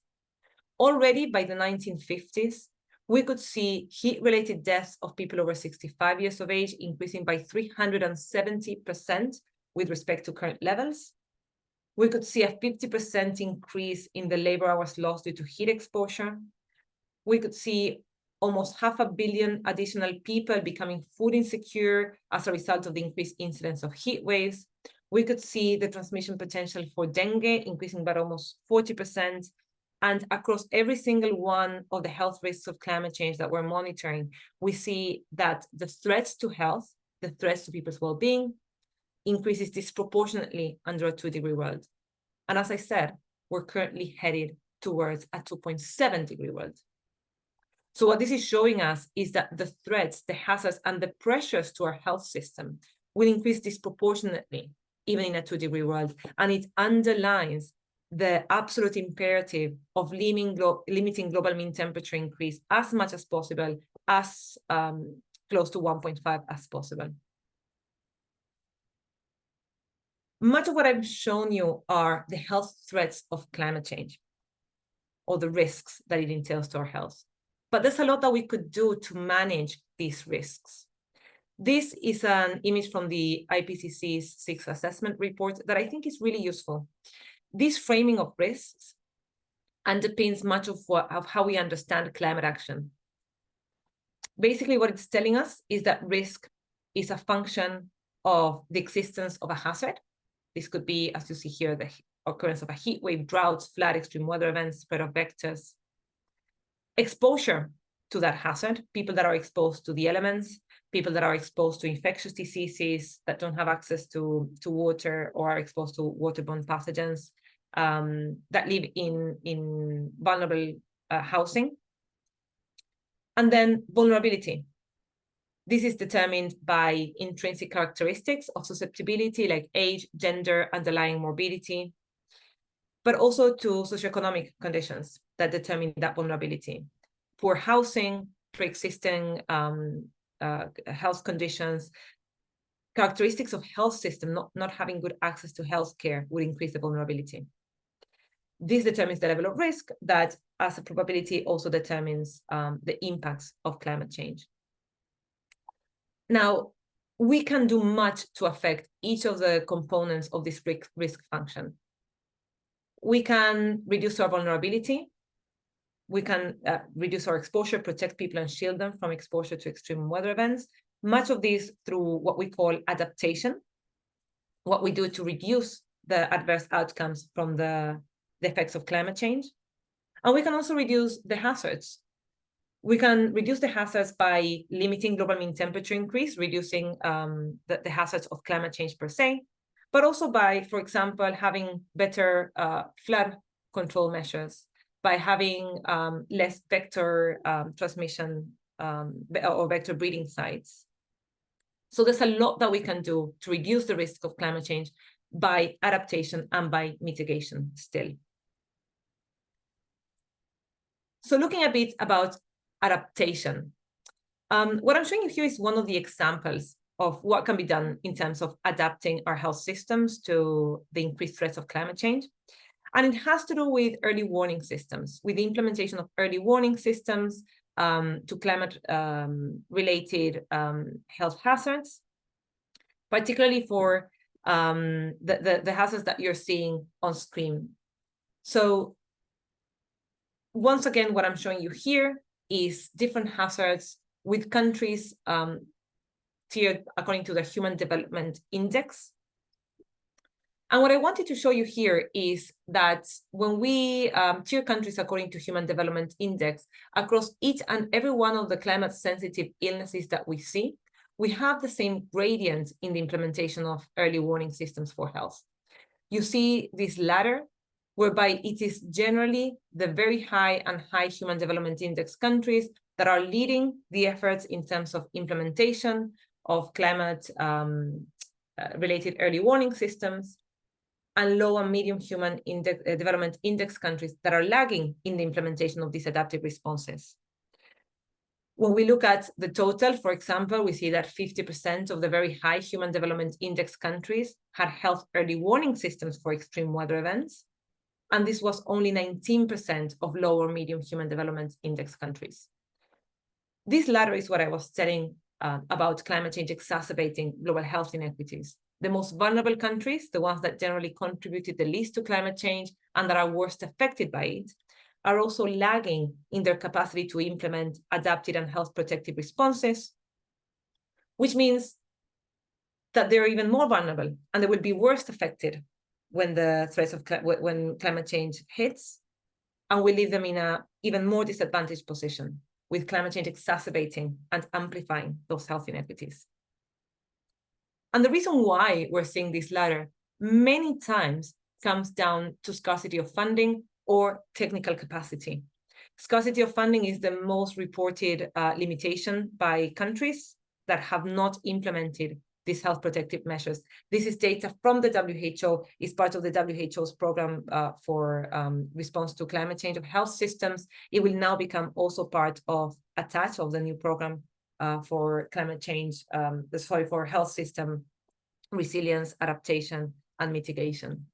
already by the 1950s, we could see heat-related deaths of people over 65 years of age increasing by 370% with respect to current levels. We could see a 50% increase in the labor hours lost due to heat exposure. We could see almost 500 million additional people becoming food insecure as a result of the increased incidence of heat waves. We could see the transmission potential for dengue increasing by almost 40%. And across every single one of the health risks of climate change that we're monitoring, we see that the threats to health, the threats to people's well-being, increases disproportionately under a 2-degree world. And as I said, we're currently headed towards a 2.7 degree world. So what this is showing us is that the threats, the hazards, and the pressures to our health system will increase disproportionately, even in a 2-degree world. And it underlines the absolute imperative of limiting global mean temperature increase as much as possible, as close to 1.5 as possible. Much of what I've shown you are the health threats of climate change, or the risks that it entails to our health. But there's a lot that we could do to manage these risks. This is an image from the IPCC's 6th assessment report that I think is really useful. This framing of risks underpins much of how we understand climate action. Basically, what it's telling us is that risk is a function of the existence of a hazard. This could be, as you see here, the occurrence of a heat wave, droughts, flood, extreme weather events, spread of vectors. Exposure to that hazard, people that are exposed to the elements, people that are exposed to infectious diseases, that don't have access to water or are exposed to waterborne pathogens, that live in vulnerable housing. And then vulnerability. This is determined by intrinsic characteristics of susceptibility like age, gender, underlying morbidity, but also to socioeconomic conditions that determine that vulnerability. Poor housing, pre-existing health conditions, characteristics of health system, not having good access to healthcare would increase the vulnerability. This determines the level of risk that, as a probability, also determines the impacts of climate change. Now, we can do much to affect each of the components of this risk function. We can reduce our vulnerability. We can reduce our exposure, protect people and shield them from exposure to extreme weather events. Much of this through what we call adaptation, what we do to reduce the adverse outcomes from the effects of climate change. And we can also reduce the hazards. We can reduce the hazards by limiting global mean temperature increase, reducing the hazards of climate change per se, but also by, for example, having better flood control measures, by having less vector transmission or vector breeding sites. So there's a lot that we can do to reduce the risk of climate change by adaptation and by mitigation still. So looking a bit about adaptation. What I'm showing you here is one of the examples of what can be done in terms of adapting our health systems to the increased threats of climate change. And it has to do with early warning systems, with the implementation of early warning systems to climate-related health hazards, particularly for the hazards that you're seeing on screen. So once again, what I'm showing you here is different hazards with countries tiered according to the Human Development Index. And what I wanted to show you here is that when we tier countries according to Human Development Index, across each and every one of the climate-sensitive illnesses that we see, we have the same gradient in the implementation of early warning systems for health. You see this ladder, whereby it is generally the very high and high Human Development Index countries that are leading the efforts in terms of implementation of climate-related early warning systems, and low and medium Human Development Index countries that are lagging in the implementation of these adaptive responses. When we look at the total, for example, we see that 50% of the very high Human Development Index countries had health early warning systems for extreme weather events. And this was only 19% of low or medium Human Development Index countries. This latter is what I was saying about climate change exacerbating global health inequities. The most vulnerable countries, the ones that generally contributed the least to climate change and that are worst affected by it, are also lagging in their capacity to implement adapted and health protective responses, which means that they're even more vulnerable and they will be worst affected when the threats of when climate change hits, and we leave them in an even more disadvantaged position, with climate change exacerbating and amplifying those health inequities. And the reason why we're seeing this latter many times comes down to scarcity of funding or technical capacity. Scarcity of funding is the most reported limitation by countries that have not implemented these health protective measures. This is data from the WHO, is part of the WHO's program for response to climate change of health systems. It will now become also part of ATTACH, of the new program for climate change, for health system resilience, adaptation, and mitigation.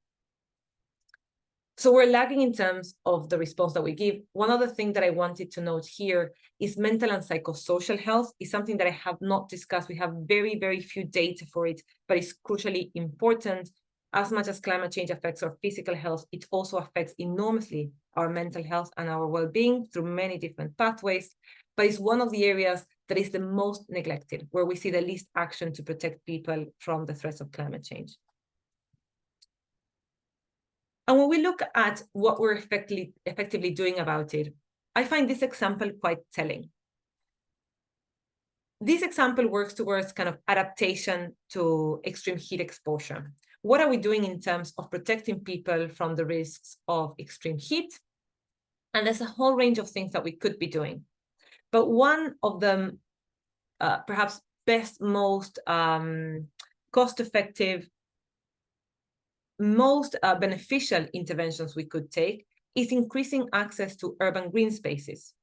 So we're lagging in terms of the response that we give. One other thing that I wanted to note here is mental and psychosocial health is something that I have not discussed. We have very, very few data for it, but it's crucially important. As much as climate change affects our physical health, it also affects enormously our mental health and our well-being through many different pathways. But it's one of the areas that is the most neglected, where we see the least action to protect people from the threats of climate change. And when we look at what we're effectively doing about it, I find this example quite telling. This example works towards kind of adaptation to extreme heat exposure. What are we doing in terms of protecting people from the risks of extreme heat? And there's a whole range of things that we could be doing. But one of them, perhaps best, most cost-effective, most beneficial interventions we could take is increasing access to urban green spaces.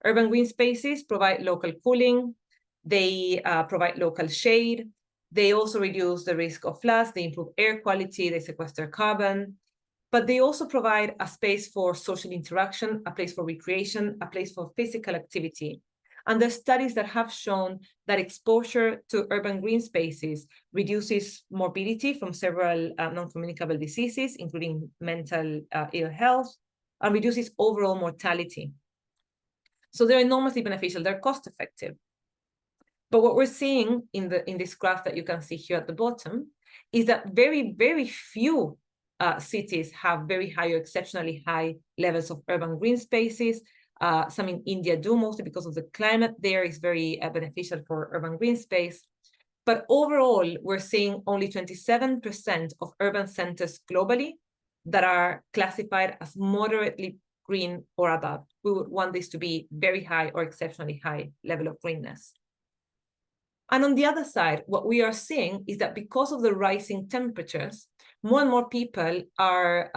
Urban green spaces provide local cooling, they provide local shade, they also reduce the risk of floods, they improve air quality, they sequester carbon, but they also provide a space for social interaction, a place for recreation, a place for physical activity. And there's studies that have shown that exposure to urban green spaces reduces morbidity from several non-communicable diseases, including mental ill health, and reduces overall mortality. So they're enormously beneficial, they're cost effective. But what we're seeing in this graph that you can see here at the bottom is that very, very few cities have very high or exceptionally high levels of urban green spaces. Some in India do, mostly because of the climate there is very beneficial for urban green space. But overall, we're seeing only 27% of urban centers globally that are classified as moderately green or above. We would want this to be very high or exceptionally high level of greenness. And on the other side, what we are seeing is that because of the rising temperatures, more and more people are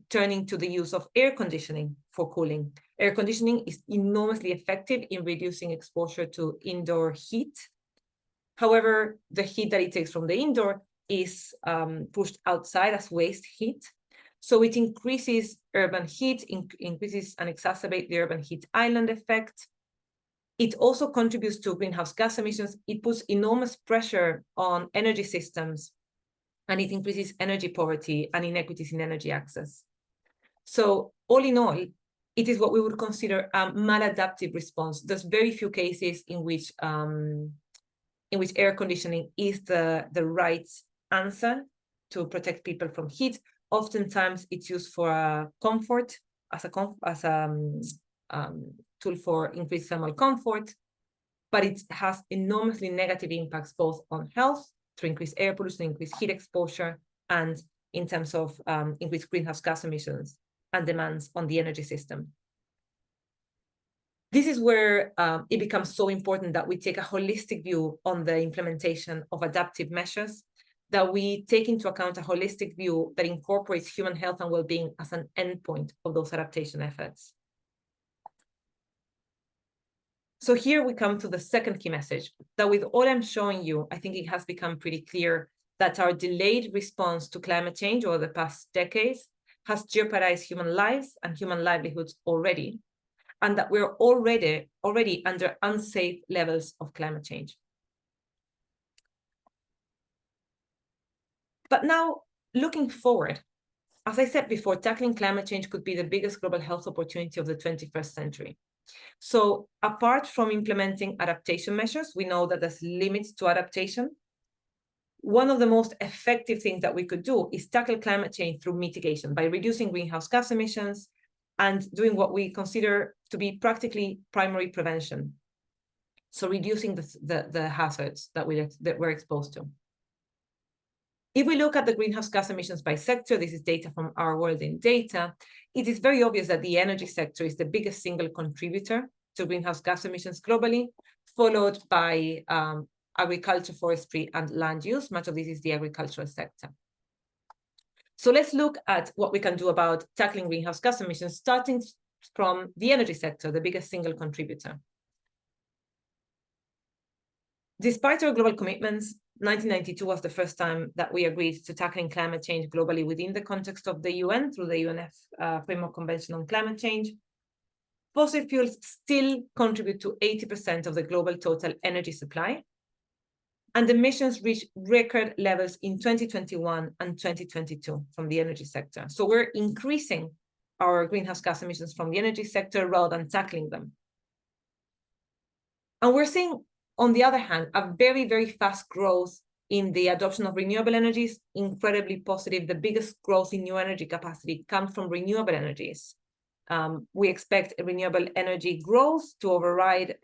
turning to the use of air conditioning for cooling. Air conditioning is enormously effective in reducing exposure to indoor heat. However, the heat that it takes from the indoor is pushed outside as waste heat. So it increases urban heat, increases and exacerbates the urban heat island effect. It also contributes to greenhouse gas emissions. It puts enormous pressure on energy systems, and it increases energy poverty and inequities in energy access. So all in all, it is what we would consider a maladaptive response. There's very few cases in which air conditioning is the right answer to protect people from heat. Oftentimes, it's used for comfort, as a tool for increased thermal comfort, but it has enormously negative impacts both on health, through increased air pollution, increased heat exposure, and in terms of increased greenhouse gas emissions and demands on the energy system. This is where it becomes so important that we take a holistic view on the implementation of adaptive measures, that we take into account a holistic view that incorporates human health and well-being as an endpoint of those adaptation efforts. So here we come to the second key message, that with all I'm showing you, I think it has become pretty clear that our delayed response to climate change over the past decades has jeopardized human lives and human livelihoods already, and that we're already under unsafe levels of climate change. But now, looking forward, as I said before, tackling climate change could be the biggest global health opportunity of the 21st century. So apart from implementing adaptation measures, we know that there's limits to adaptation. One of the most effective things that we could do is tackle climate change through mitigation by reducing greenhouse gas emissions and doing what we consider to be practically primary prevention. So reducing the hazards that we're exposed to. If we look at the greenhouse gas emissions by sector, this is data from Our World in Data, it is very obvious that the energy sector is the biggest single contributor to greenhouse gas emissions globally, followed by agriculture, forestry, and land use. Much of this is the agricultural sector. So let's look at what we can do about tackling greenhouse gas emissions, starting from the energy sector, the biggest single contributor. Despite our global commitments, 1992 was the first time that we agreed to tackling climate change globally within the context of the UN through the UNF Framework Convention on Climate Change. Fossil fuels still contribute to 80% of the global total energy supply, and emissions reached record levels in 2021 and 2022 from the energy sector. So we're increasing our greenhouse gas emissions from the energy sector rather than tackling them. And we're seeing, on the other hand, a very, very fast growth in the adoption of renewable energies, incredibly positive. The biggest growth in new energy capacity comes from renewable energies. We expect renewable energy growth to override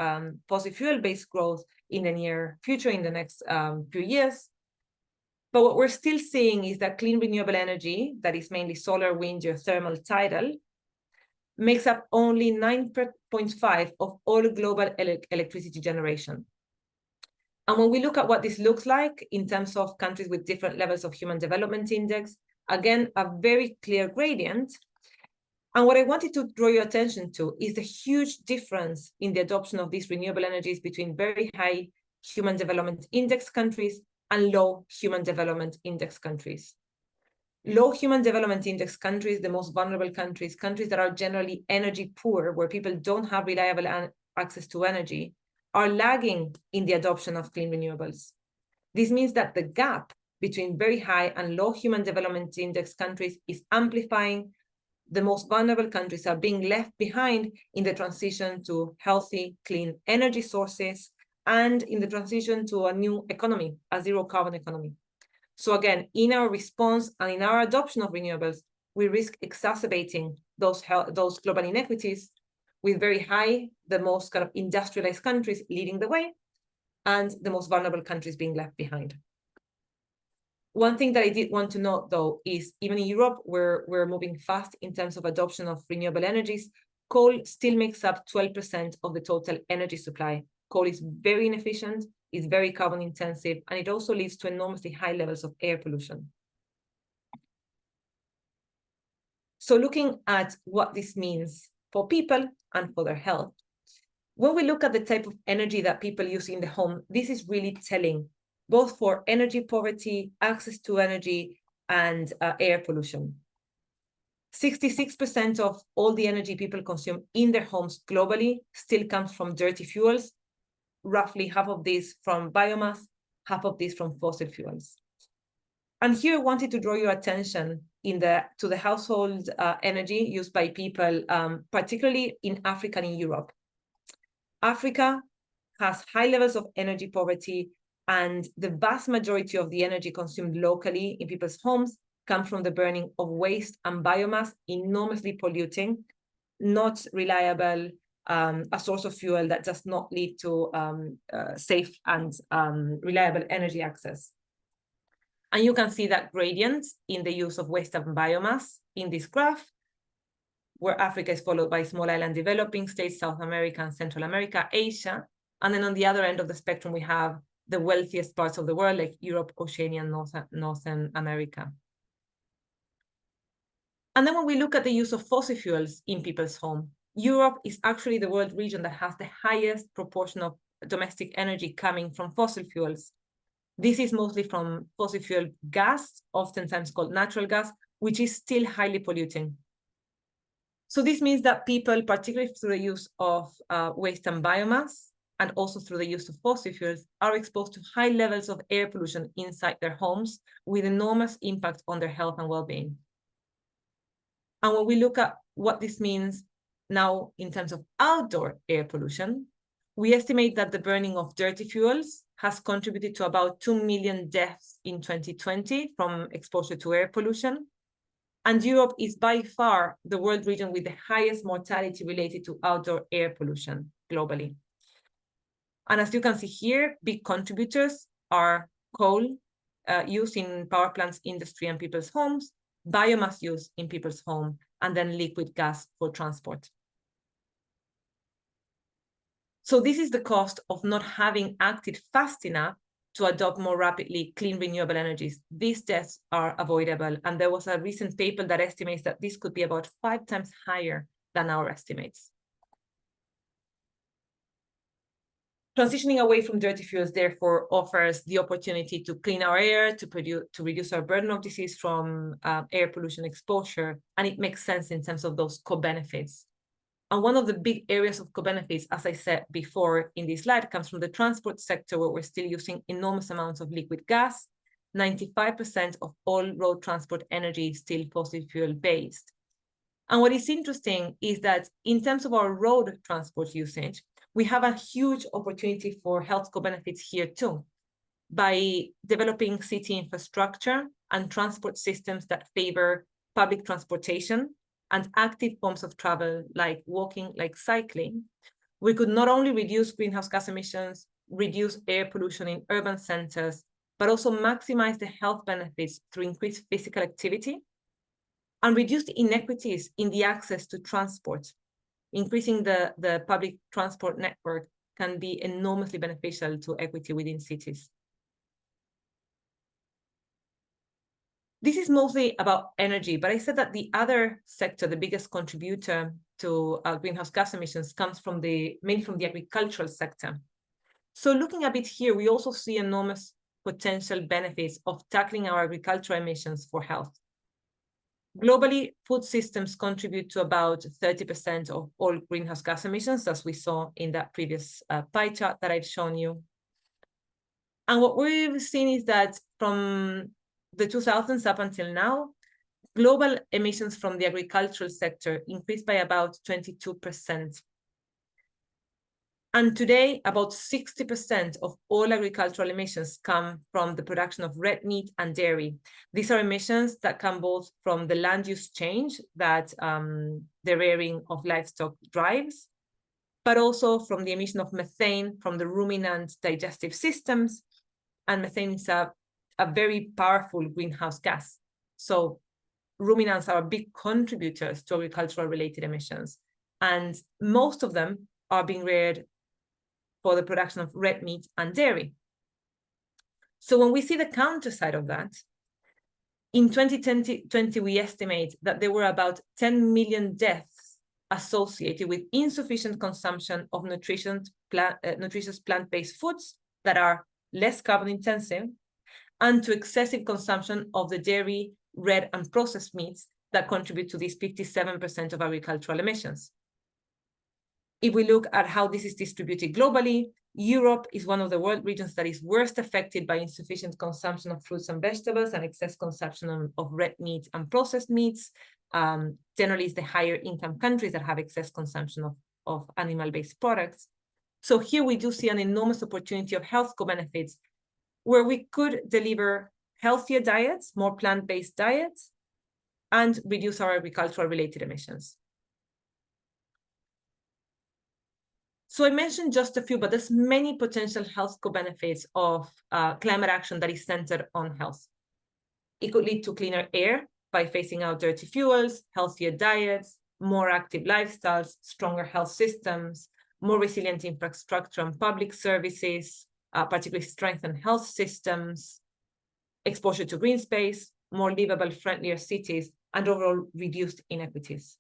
fossil fuel-based growth in the near future, in the next few years. But what we're still seeing is that clean renewable energy, that is mainly solar, wind, geothermal, tidal, makes up only 9.5% of all global electricity generation. And when we look at what this looks like in terms of countries with different levels of Human Development Index, again, a very clear gradient. And what I wanted to draw your attention to is the huge difference in the adoption of these renewable energies between very high Human Development Index countries and low Human Development Index countries. Low Human Development Index countries, the most vulnerable countries, countries that are generally energy poor, where people don't have reliable access to energy, are lagging in the adoption of clean renewables. This means that the gap between very high and low Human Development Index countries is amplifying. The most vulnerable countries are being left behind in the transition to healthy, clean energy sources and in the transition to a new economy, a zero carbon economy. So again, in our response and in our adoption of renewables, we risk exacerbating those global inequities with very high, the most kind of industrialized countries leading the way, and the most vulnerable countries being left behind. One thing that I did want to note, though, is even in Europe, we're moving fast in terms of adoption of renewable energies. Coal still makes up 12% of the total energy supply. Coal is very inefficient, is very carbon intensive, and it also leads to enormously high levels of air pollution. So looking at what this means for people and for their health, when we look at the type of energy that people use in the home, this is really telling, both for energy poverty, access to energy, and air pollution. 66% of all the energy people consume in their homes globally still comes from dirty fuels, roughly half of this from biomass, half of this from fossil fuels. And here I wanted to draw your attention to the household energy used by people, particularly in Africa and in Europe. Africa has high levels of energy poverty, and the vast majority of the energy consumed locally in people's homes comes from the burning of waste and biomass, enormously polluting, not reliable, a source of fuel that does not lead to safe and reliable energy access. And you can see that gradient in the use of waste and biomass in this graph, where Africa is followed by small island developing states, South America and Central America, Asia. And then on the other end of the spectrum, we have the wealthiest parts of the world, like Europe, Oceania, and Northern America. And then when we look at the use of fossil fuels in people's home, Europe is actually the world region that has the highest proportion of domestic energy coming from fossil fuels. This is mostly from fossil fuel gas, oftentimes called natural gas, which is still highly polluting. So this means that people, particularly through the use of waste and biomass, and also through the use of fossil fuels, are exposed to high levels of air pollution inside their homes with enormous impact on their health and well-being. And when we look at what this means now in terms of outdoor air pollution, we estimate that the burning of dirty fuels has contributed to about 2 million deaths in 2020 from exposure to air pollution. And Europe is by far the world region with the highest mortality related to outdoor air pollution globally. And as you can see here, big contributors are coal use in power plants, industry, and people's homes, biomass use in people's home, and then liquid gas for transport. So this is the cost of not having acted fast enough to adopt more rapidly clean renewable energies. These deaths are avoidable. And there was a recent paper that estimates that this could be about 5 times higher than our estimates. Transitioning away from dirty fuels, therefore, offers the opportunity to clean our air, to reduce our burden of disease from air pollution exposure, and it makes sense in terms of those co-benefits. And one of the big areas of co-benefits, as I said before in this slide, comes from the transport sector, where we're still using enormous amounts of liquid gas. 95% of all road transport energy is still fossil fuel based. And what is interesting is that in terms of our road transport usage, we have a huge opportunity for health co-benefits here too, by developing city infrastructure and transport systems that favor public transportation and active forms of travel like walking, like cycling. We could not only reduce greenhouse gas emissions, reduce air pollution in urban centers, but also maximize the health benefits through increased physical activity and reduce the inequities in the access to transport. Increasing the public transport network can be enormously beneficial to equity within cities. This is mostly about energy, but I said that the other sector, the biggest contributor to greenhouse gas emissions, comes from mainly from the agricultural sector. So looking a bit here, we also see enormous potential benefits of tackling our agricultural emissions for health. Globally, food systems contribute to about 30% of all greenhouse gas emissions, as we saw in that previous pie chart that I've shown you. And what we've seen is that from the 2000s up until now, global emissions from the agricultural sector increased by about 22%. And today, about 60% of all agricultural emissions come from the production of red meat and dairy. These are emissions that come both from the land use change that the rearing of livestock drives, but also from the emission of methane from the ruminant digestive systems. And methane is a very powerful greenhouse gas. So ruminants are big contributors to agricultural related emissions. And most of them are being reared for the production of red meat and dairy. So when we see the counter side of that, in 2020, we estimate that there were about 10 million deaths associated with insufficient consumption of nutritious plant-based foods that are less carbon intensive, and to excessive consumption of the dairy, red, and processed meats that contribute to these 57% of agricultural emissions. If we look at how this is distributed globally, Europe is one of the world regions that is worst affected by insufficient consumption of fruits and vegetables and excess consumption of red meat and processed meats. Generally, it's the higher income countries that have excess consumption of animal-based products. So here we do see an enormous opportunity of health co-benefits where we could deliver healthier diets, more plant-based diets, and reduce our agricultural-related emissions. So I mentioned just a few, but there's many potential health co-benefits of climate action that is centered on health. It could lead to cleaner air by phasing out dirty fuels, healthier diets, more active lifestyles, stronger health systems, more resilient infrastructure and public services, particularly strengthened health systems, exposure to green space, more livable, friendlier cities, and overall reduced inequities.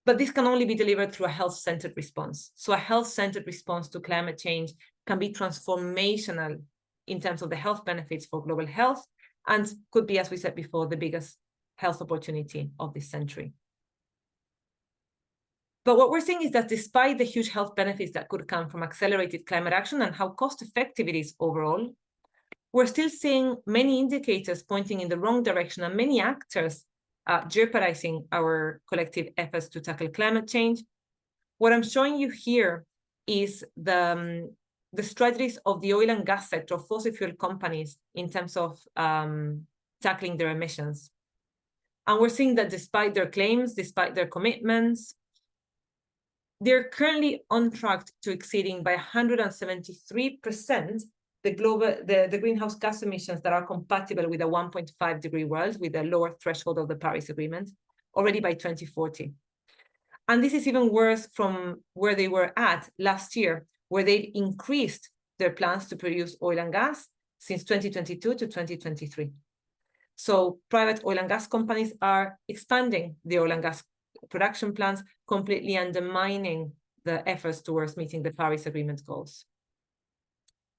But this can only be delivered through a health-centered response. So a health-centered response to climate change can be transformational in terms of the health benefits for global health, and could be, as we said before, the biggest health opportunity of this century. But what we're seeing is that despite the huge health benefits that could come from accelerated climate action and how cost-effective it is overall, we're still seeing many indicators pointing in the wrong direction and many actors jeopardizing our collective efforts to tackle climate change. What I'm showing you here is the strategies of the oil and gas sector, fossil fuel companies, in terms of tackling their emissions. And we're seeing that despite their claims, despite their commitments, they're currently on track to exceeding by 173% the greenhouse gas emissions that are compatible with a 1.5 degree world, with a lower threshold of the Paris Agreement, already by 2040. And this is even worse from where they were at last year, where they've increased their plans to produce oil and gas since 2022 to 2023. So private oil and gas companies are expanding the oil and gas production plans, completely undermining the efforts towards meeting the Paris Agreement goals.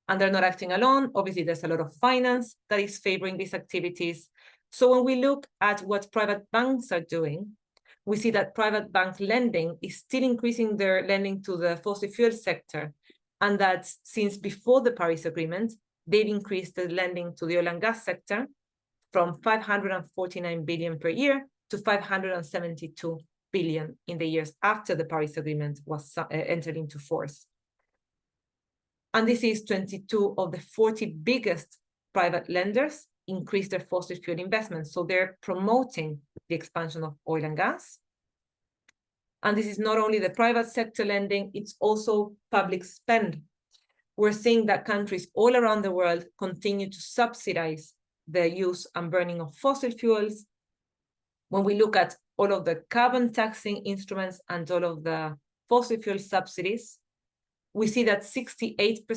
And they're not acting alone. Obviously, there's a lot of finance that is favoring these activities. So when we look at what private banks are doing, we see that private bank lending is still increasing their lending to the fossil fuel sector. And that since before the Paris Agreement, they've increased the lending to the oil and gas sector from 549 billion per year to 572 billion in the years after the Paris Agreement was entered into force. And this is 22 of the 40 biggest private lenders increase their fossil fuel investments. So they're promoting the expansion of oil and gas. And this is not only the private sector lending, it's also public spend. We're seeing that countries all around the world continue to subsidize the use and burning of fossil fuels. When we look at all of the carbon taxing instruments and all of the fossil fuel subsidies, we see that 68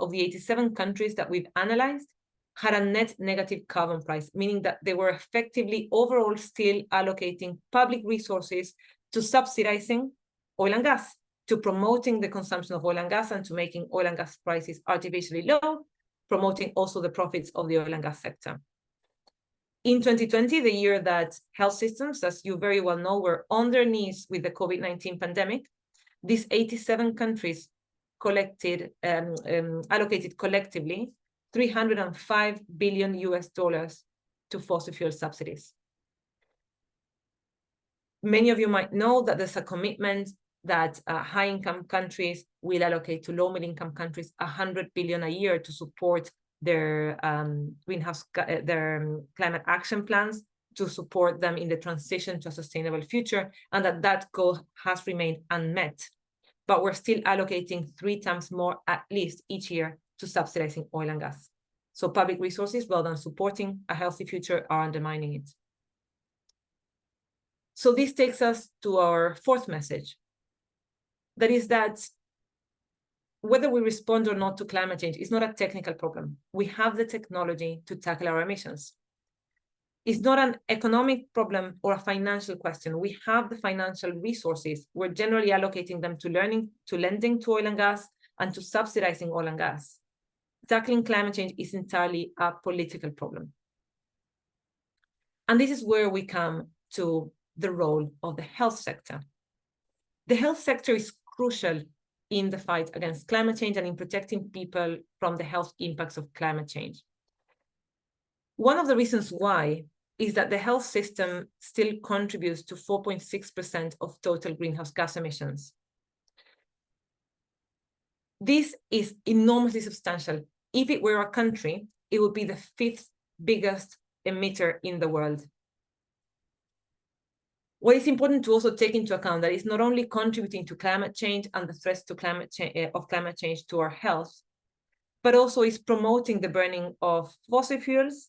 of the 87 countries that we've analyzed had a net negative carbon price, meaning that they were effectively overall still allocating public resources to subsidizing oil and gas, to promoting the consumption of oil and gas and to making oil and gas prices artificially low, promoting also the profits of the oil and gas sector. In 2020, the year that health systems, as you very well know, were on their knees with the COVID-19 pandemic, these 87 countries allocated collectively $305 billion to fossil fuel subsidies. Many of you might know that there's a commitment that high-income countries will allocate to low-middle-income countries $100 billion a year to support their climate action plans, to support them in the transition to a sustainable future, and that goal has remained unmet. But we're still allocating 3 times more at least each year to subsidizing oil and gas. So public resources, rather than supporting a healthy future, are undermining it. So this takes us to our fourth message. That is that whether we respond or not to climate change is not a technical problem. We have the technology to tackle our emissions. It's not an economic problem or a financial question. We have the financial resources. We're generally allocating them to lending to oil and gas and to subsidizing oil and gas. Tackling climate change is entirely a political problem. And this is where we come to the role of the health sector. The health sector is crucial in the fight against climate change and in protecting people from the health impacts of climate change. One of the reasons why is that the health system still contributes to 4.6% of total greenhouse gas emissions. This is enormously substantial. If it were a country, it would be the 5th biggest emitter in the world. What is important to also take into account that it's not only contributing to climate change and the threats to climate change to our health, but also is promoting the burning of fossil fuels,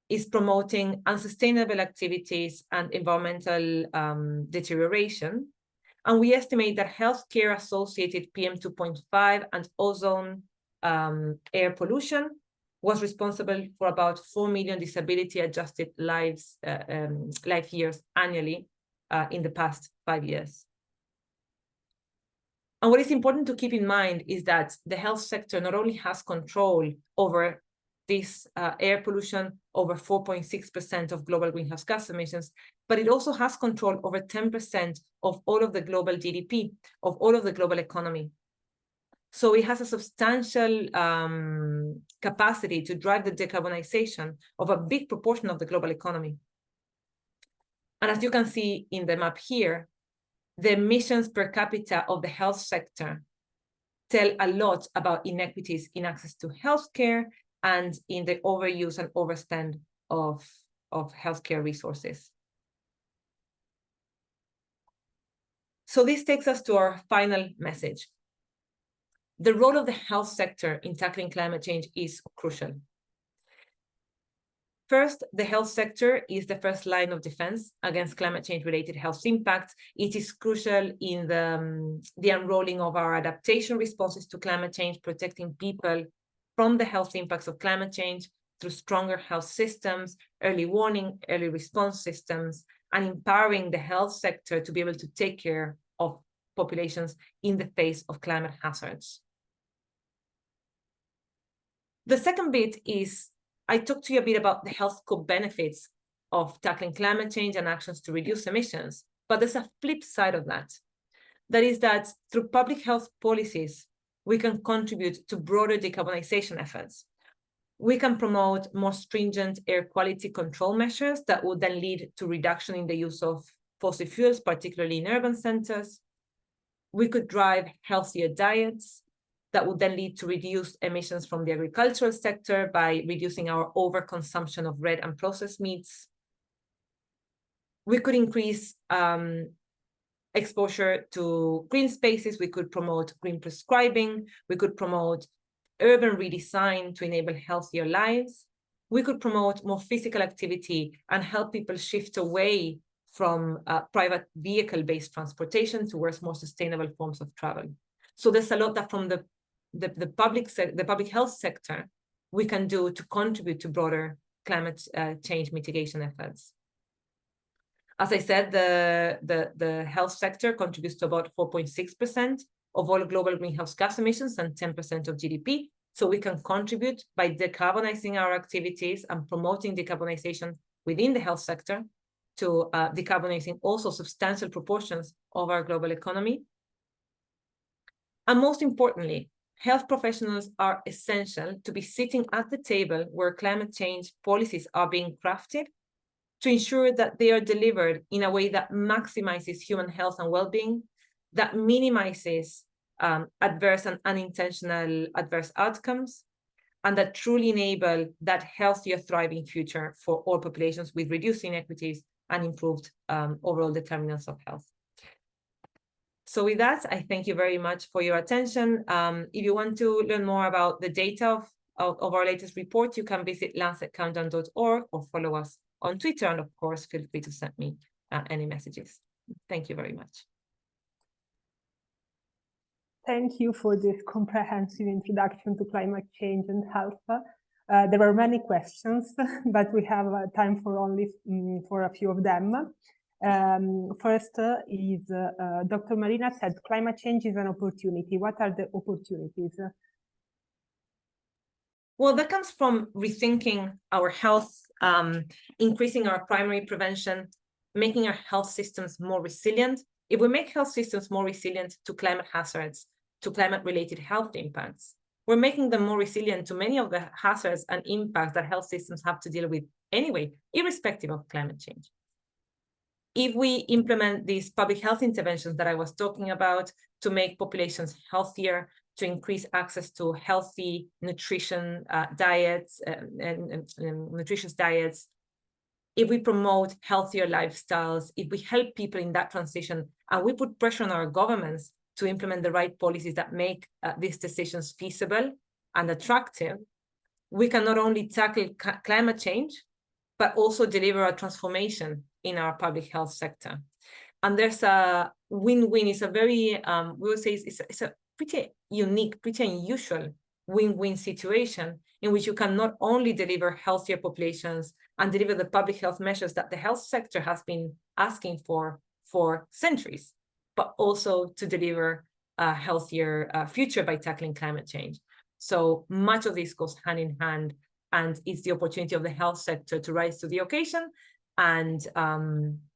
is promoting unsustainable activities and environmental deterioration. And we estimate that healthcare-associated PM2.5 and ozone air pollution was responsible for about 4 million disability-adjusted life years annually in the past 5 years. And what is important to keep in mind is that the health sector not only has control over this air pollution, over 4.6% of global greenhouse gas emissions, but it also has control over 10% of all of the global GDP, of all of the global economy. So it has a substantial capacity to drive the decarbonization of a big proportion of the global economy. And as you can see in the map here, the emissions per capita of the health sector tell a lot about inequities in access to healthcare and in the overuse and overspend of healthcare resources. So this takes us to our final message. The role of the health sector in tackling climate change is crucial. First, the health sector is the first line of defense against climate change-related health impacts. It is crucial in the unrolling of our adaptation responses to climate change, protecting people from the health impacts of climate change through stronger health systems, early warning, early response systems, and empowering the health sector to be able to take care of populations in the face of climate hazards. The second bit is, I talked to you a bit about the health co-benefits of tackling climate change and actions to reduce emissions, but there's a flip side of that. That is that through public health policies, we can contribute to broader decarbonization efforts. We can promote more stringent air quality control measures that would then lead to reduction in the use of fossil fuels, particularly in urban centers. We could drive healthier diets that would then lead to reduced emissions from the agricultural sector by reducing our overconsumption of red and processed meats. We could increase exposure to green spaces. We could promote green prescribing. We could promote urban redesign to enable healthier lives. We could promote more physical activity and help people shift away from private vehicle-based transportation towards more sustainable forms of travel. So there's a lot that from the public health sector we can do to contribute to broader climate change mitigation efforts. As I said, the health sector contributes to about 4.6% of all global greenhouse gas emissions and 10% of GDP. So we can contribute by decarbonizing our activities and promoting decarbonization within the health sector to decarbonizing also substantial proportions of our global economy. And most importantly, health professionals are essential to be sitting at the table where climate change policies are being crafted to ensure that they are delivered in a way that maximizes human health and well-being, that minimizes adverse and unintentional adverse outcomes, and that truly enable that healthier, thriving future for all populations with reduced inequities and improved overall determinants of health. So with that, I thank you very much for your attention. If you want to learn more about the data of our latest report, you can visit lancetcountdown.org or follow us on Twitter. And of course, feel free to send me any messages. Thank you very much. Thank you for this comprehensive introduction to climate change and health. There were many questions, but we have time for only for a few of them. First is Dr. Marina said climate change is an opportunity. What are the opportunities? Well, that comes from rethinking our health, increasing our primary prevention, making our health systems more resilient. If we make health systems more resilient to climate hazards, to climate-related health impacts, we're making them more resilient to many of the hazards and impacts that health systems have to deal with anyway, irrespective of climate change. If we implement these public health interventions that I was talking about to make populations healthier, to increase access to healthy nutrition diets and nutritious diets, if we promote healthier lifestyles, if we help people in that transition, and we put pressure on our governments to implement the right policies that make these decisions feasible and attractive, we can not only tackle climate change, but also deliver a transformation in our public health sector. And there's a win-win. It's a very, we would say it's a pretty unique, pretty unusual win-win situation in which you can not only deliver healthier populations and deliver the public health measures that the health sector has been asking for centuries, but also to deliver a healthier future by tackling climate change. So much of this goes hand in hand, and it's the opportunity of the health sector to rise to the occasion and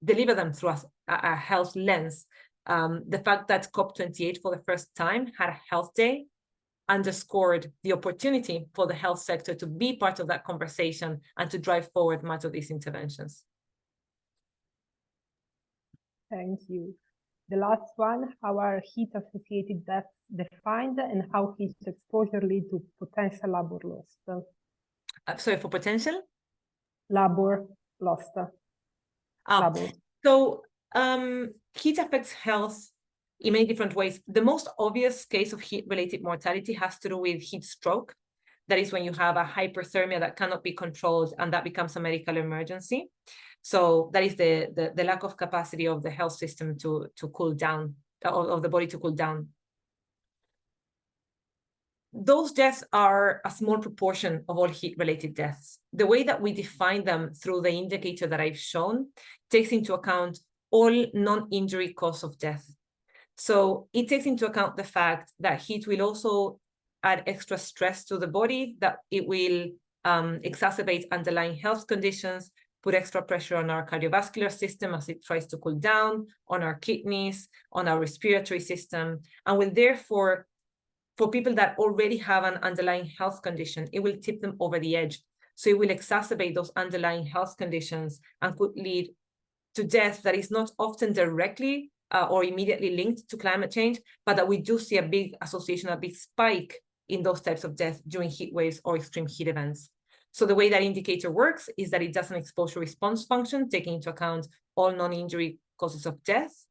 deliver them through a health lens. The fact that COP28 for the first time had a health day underscored the opportunity for the health sector to be part of that conversation and to drive forward much of these interventions. Thank you. The last one, how are heat-associated deaths defined and how heat exposure lead to potential labor loss? Sorry, for potential? Labor lost. Labor. So heat affects health in many different ways. The most obvious case of heat-related mortality has to do with heat stroke. That is when you have a hyperthermia that cannot be controlled and that becomes a medical emergency. So that is the lack of capacity of the health system to cool down, of the body to cool down. Those deaths are a small proportion of all heat-related deaths. The way that we define them through the indicator that I've shown takes into account all non-injury cause of death. So it takes into account the fact that heat will also add extra stress to the body, that it will exacerbate underlying health conditions, put extra pressure on our cardiovascular system as it tries to cool down, on our kidneys, on our respiratory system, and will therefore, for people that already have an underlying health condition, it will tip them over the edge. So it will exacerbate those underlying health conditions and could lead to death that is not often directly or immediately linked to climate change, but that we do see a big association, a big spike in those types of death during heat waves or extreme heat events. So the way that indicator works is that it does an exposure response function, taking into account all non-injury causes of death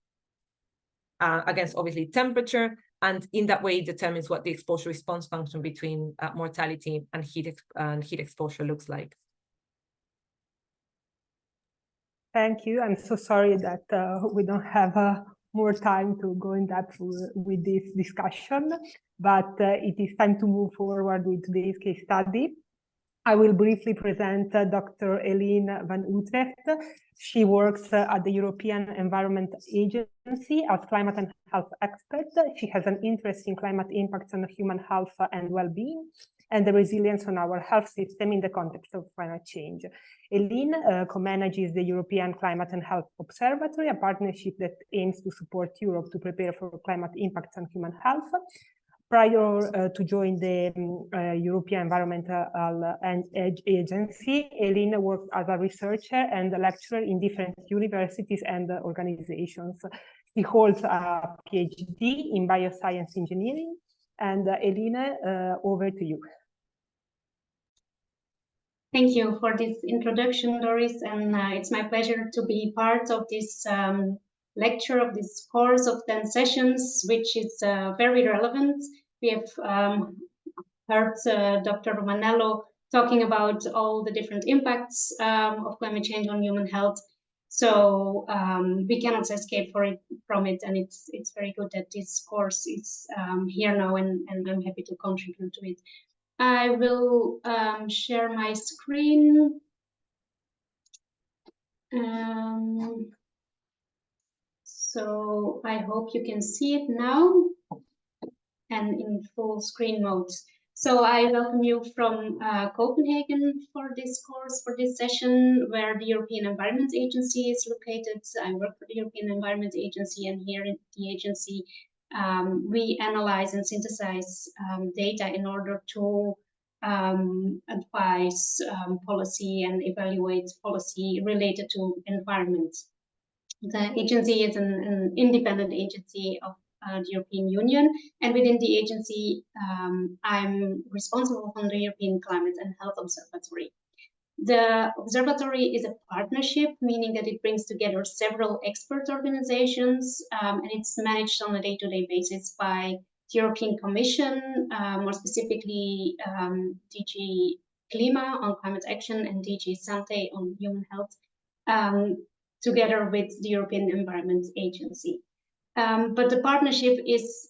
against obviously temperature, and in that way it determines what the exposure response function between mortality and heat exposure looks like. Thank you. I'm so sorry that we don't have more time to go in depth with this discussion, but it is time to move forward with today's case study. I will briefly present Dr. Eline Vanuytrecht. She works at the European Environment Agency as climate and health expert. She has an interest in climate impacts on human health and well-being and the resilience on our health system in the context of climate change. Eline co-manages the European Climate and Health Observatory, a partnership that aims to support Europe to prepare for climate impacts on human health. Prior to join the European Environmental Agency, Eline worked as a researcher and a lecturer in different universities and organizations. She holds a PhD in bioscience engineering. And Eline, over to you. Thank you for this introduction, Doris, and it's my pleasure to be part of this lecture, of this course of 10 sessions, which is very relevant. We have heard Dr. Romanello talking about all the different impacts of climate change on human health. So we cannot escape from it, and it's very good that this course is here now, and I'm happy to contribute to it. I will share my screen. So I hope you can see it now and in full screen mode. So I welcome you from Copenhagen for this course, for this session, where the European Environment Agency is located. I work for the European Environment Agency, and here at the agency, we analyze and synthesize data in order to advise policy and evaluate policy related to environment. The agency is an independent agency of the European Union, and within the agency, I'm responsible for the European Climate and Health Observatory. The observatory is a partnership, meaning that it brings together several expert organizations, and it's managed on a day-to-day basis by the European Commission, more specifically DG Klima on climate action and DG Sante on human health, together with the European Environment Agency. But the partnership is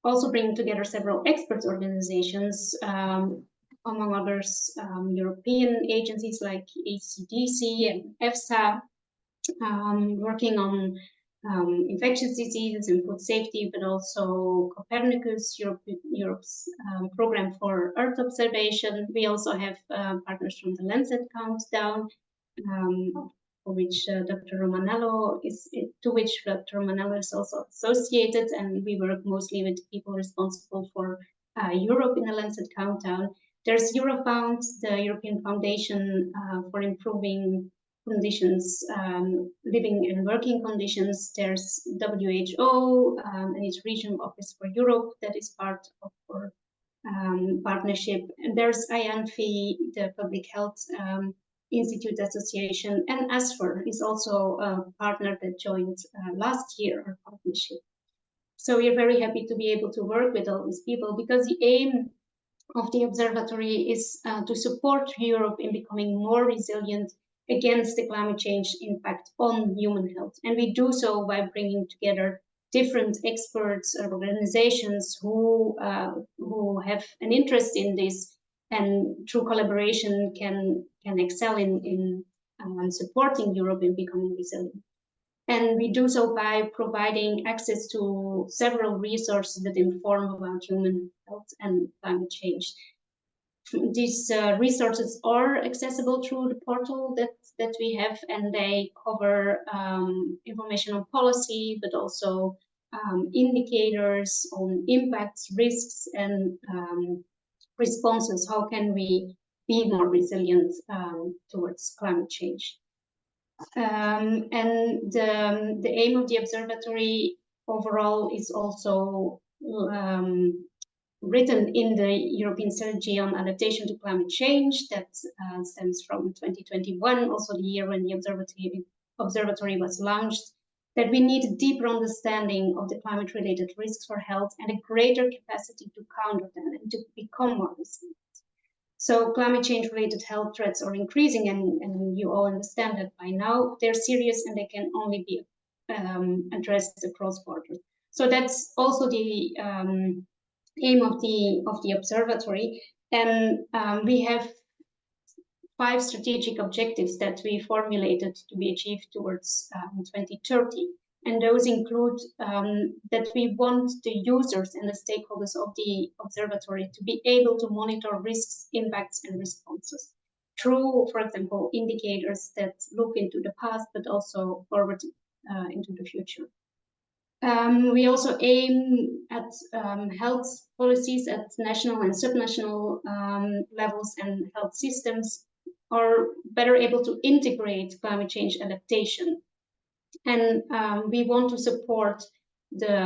also bringing together several expert organizations, among others, European agencies like ECDC and EFSA, working on infectious diseases and food safety, but also Copernicus, Europe's program for Earth observation. We also have partners from the Lancet countdown, for which Dr. Romanello is also associated, and we work mostly with people responsible for Europe in the Lancet countdown. There's Eurofound, the European Foundation for improving conditions, living and working conditions. There's WHO and its regional office for Europe that is part of our partnership. And there's IANFI, the Public Health Institute Association, and ASFR is also a partner that joined last year our partnership. So we are very happy to be able to work with all these people, because the aim of the observatory is to support Europe in becoming more resilient against the climate change impact on human health. And we do so by bringing together different experts or organizations who have an interest in this, and through collaboration can excel in supporting Europe in becoming resilient. And we do so by providing access to several resources that inform about human health and climate change. These resources are accessible through the portal that we have, and they cover information on policy, but also indicators on impacts, risks, and responses. How can we be more resilient towards climate change? And the aim of the observatory overall is also written in the European Strategy on Adaptation to Climate Change that stems from 2021, also the year when the observatory was launched, that we need a deeper understanding of the climate-related risks for health and a greater capacity to counter them and to become more resilient. So climate change-related health threats are increasing, and you all understand that by now. They're serious and they can only be addressed across borders. So that's also the aim of the observatory, and we have 5 strategic objectives that we formulated to be achieved towards 2030, and those include that we want the users and the stakeholders of the observatory to be able to monitor risks, impacts, and responses through, for example, indicators that look into the past but also forward into the future. We also aim at health policies at national and subnational levels, and health systems are better able to integrate climate change adaptation. And we want to support the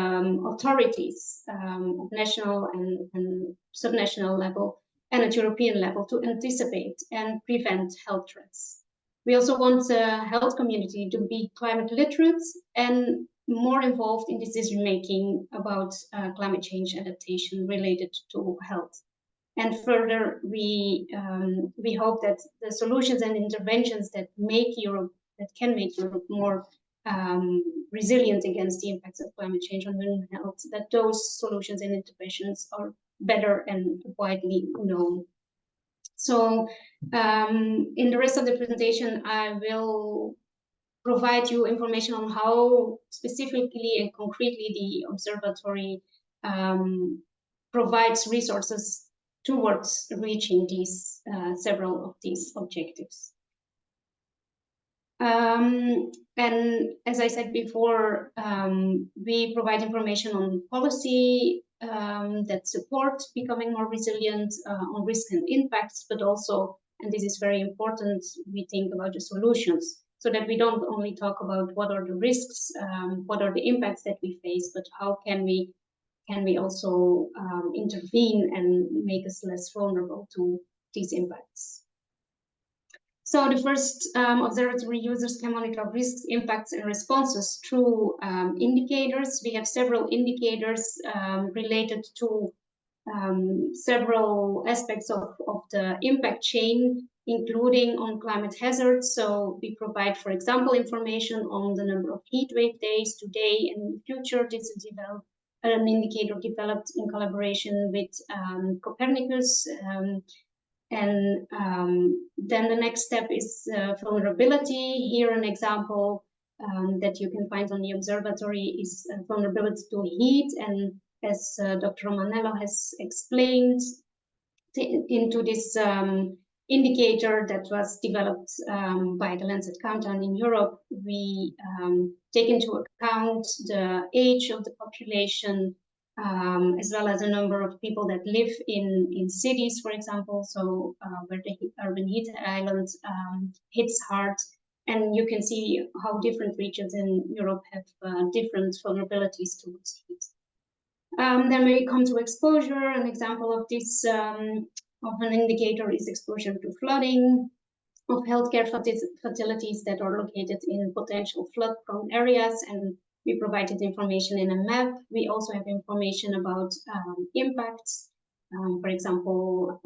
authorities of national and subnational level and at European level to anticipate and prevent health threats. We also want the health community to be climate literate and more involved in decision-making about climate change adaptation related to health. And further, we hope that the solutions and interventions that can make Europe more resilient against the impacts of climate change on human health, that those solutions and interventions are better and widely known. So in the rest of the presentation, I will provide you information on how specifically and concretely the observatory provides resources towards reaching these several of these objectives. And as I said before, we provide information on policy that support becoming more resilient on risk and impacts, but also, and this is very important, we think about the solutions, so that we don't only talk about what are the risks, what are the impacts that we face, but how can we also intervene and make us less vulnerable to these impacts. So the first observatory users can monitor risks, impacts, and responses through indicators. We have several indicators related to several aspects of the impact chain, including on climate hazards. So we provide, for example, information on the number of heat wave days today and in the future. This is an indicator developed in collaboration with Copernicus. And then the next step is vulnerability. Here an example that you can find on the observatory is vulnerability to heat. And as Dr. Romanello has explained, into this indicator that was developed by the Lancet Countdown in Europe, we take into account the age of the population, as well as the number of people that live in cities, for example, so where the urban heat island hits hard. And you can see how different regions in Europe have different vulnerabilities towards heat. Then we come to exposure. An example of this, of an indicator, is exposure to flooding, of healthcare facilities that are located in potential flood-prone areas, and we provided information in a map. We also have information about impacts, for example,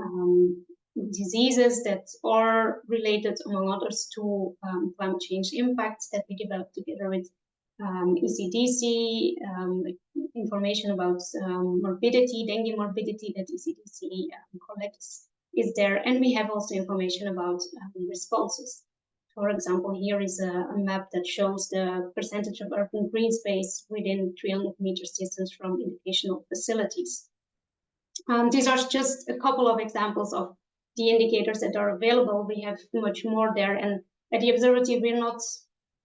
diseases that are related, among others, to climate change impacts that we developed together with ECDC, information about morbidity, dengue morbidity that ECDC collects is there, and we have also information about responses. For example, here is a map that shows the percentage of urban green space within 300 meters distance from educational facilities. These are just a couple of examples of the indicators that are available. We have much more there, and at the Observatory, we're not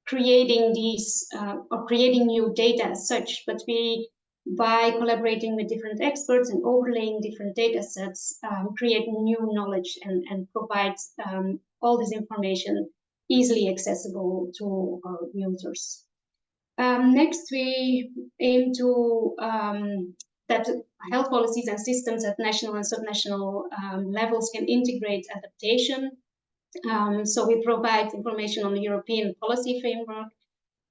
creating these or creating new data as such, but we, by collaborating with different experts and overlaying different data sets, create new knowledge and provide all this information easily accessible to our users. Next, we aim to that health policies and systems at national and subnational levels can integrate adaptation. So we provide information on the European policy framework.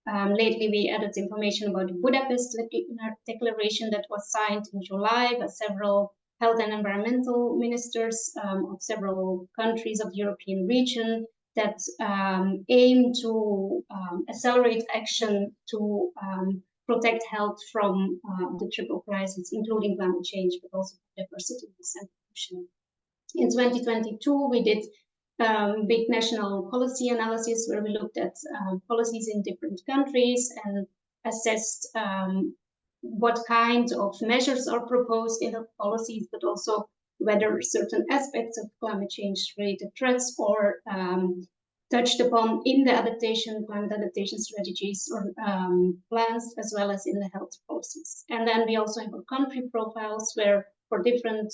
Lately, we added information about the Budapest Declaration that was signed in July by several health and environmental ministers of several countries of the European region that aim to accelerate action to protect health from the triple crisis, including climate change, but also diversity and pollution. In 2022, we did big national policy analysis where we looked at policies in different countries and assessed what kind of measures are proposed in the policies, but also whether certain aspects of climate change related threats are touched upon in the climate adaptation strategies or plans, as well as in the health policies. And then we also have our country profiles where for different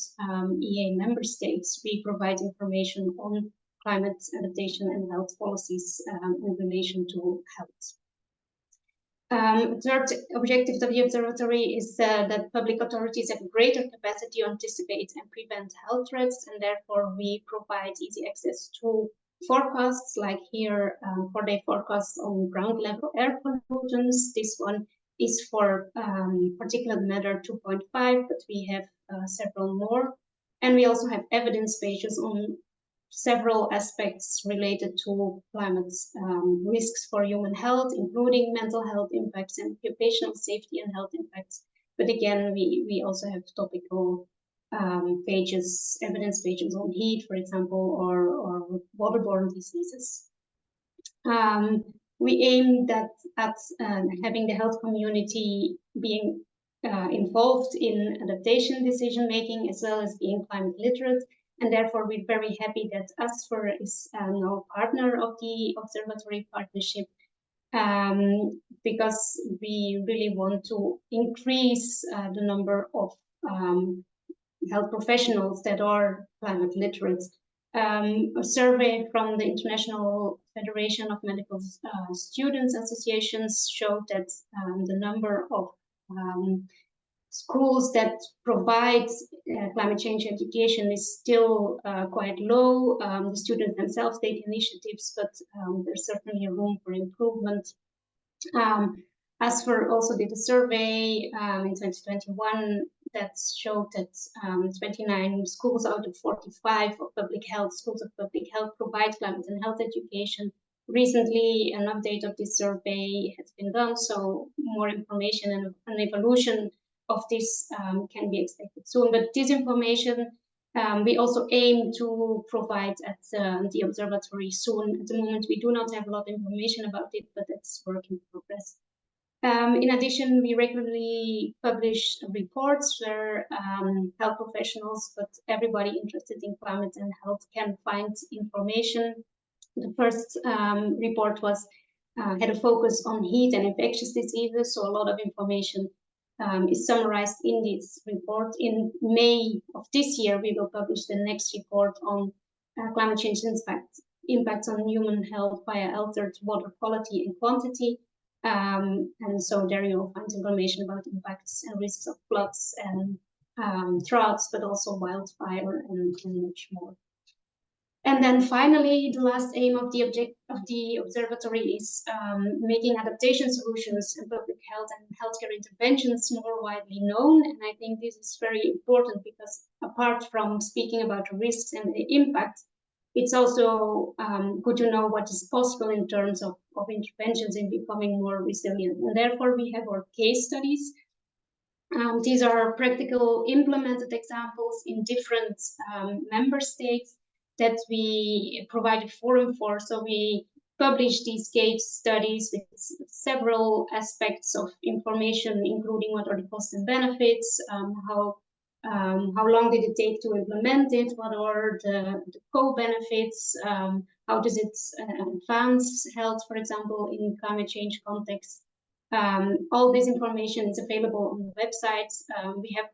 EA member states, we provide information on climate adaptation and health policies in relation to health. Third objective of the Observatory is that public authorities have greater capacity to anticipate and prevent health threats, and therefore we provide easy access to forecasts, like here 4-day forecasts on ground level air pollutants. This one is for particulate matter 2.5, but we have several more. And we also have evidence pages on several aspects related to climate risks for human health, including mental health impacts and occupational safety and health impacts. But again, we also have topical pages, evidence pages on heat, for example, or waterborne diseases. We aim at having the health community being involved in adaptation decision-making, as well as being climate literate. And therefore, we're very happy that ASFR is now a partner of the Observatory Partnership, because we really want to increase the number of health professionals that are climate literate. A survey from the International Federation of Medical Students Associations showed that the number of schools that provide climate change education is still quite low. The students themselves take initiatives, but there's certainly room for improvement. ASFR also did a survey in 2021 that showed that 29 schools out of 45 of public health, schools of public health provide climate and health education. Recently, an update of this survey has been done, so more information and an evolution of this can be expected soon. But this information we also aim to provide at the Observatory soon. At the moment, we do not have a lot of information about it, but it's work in progress. In addition, we regularly publish reports where health professionals, but everybody interested in climate and health can find information. The first report had a focus on heat and infectious diseases, so a lot of information is summarized in this report. In May of this year, we will publish the next report on climate change impacts on human health via altered water quality and quantity. And so there you will find information about impacts and risks of floods and droughts, but also wildfire and much more. And then finally, the last aim of the Observatory is making adaptation solutions in public health and healthcare interventions more widely known. And I think this is very important because apart from speaking about the risks and the impact, it's also good to know what is possible in terms of interventions in becoming more resilient. And therefore, we have our case studies. These are practical implemented examples in different member states that we provided forum for. So we published these case studies with several aspects of information, including what are the costs and benefits, how long did it take to implement it, what are the co-benefits, how does it advance health, for example, in climate change context. All this information is available on the website. We have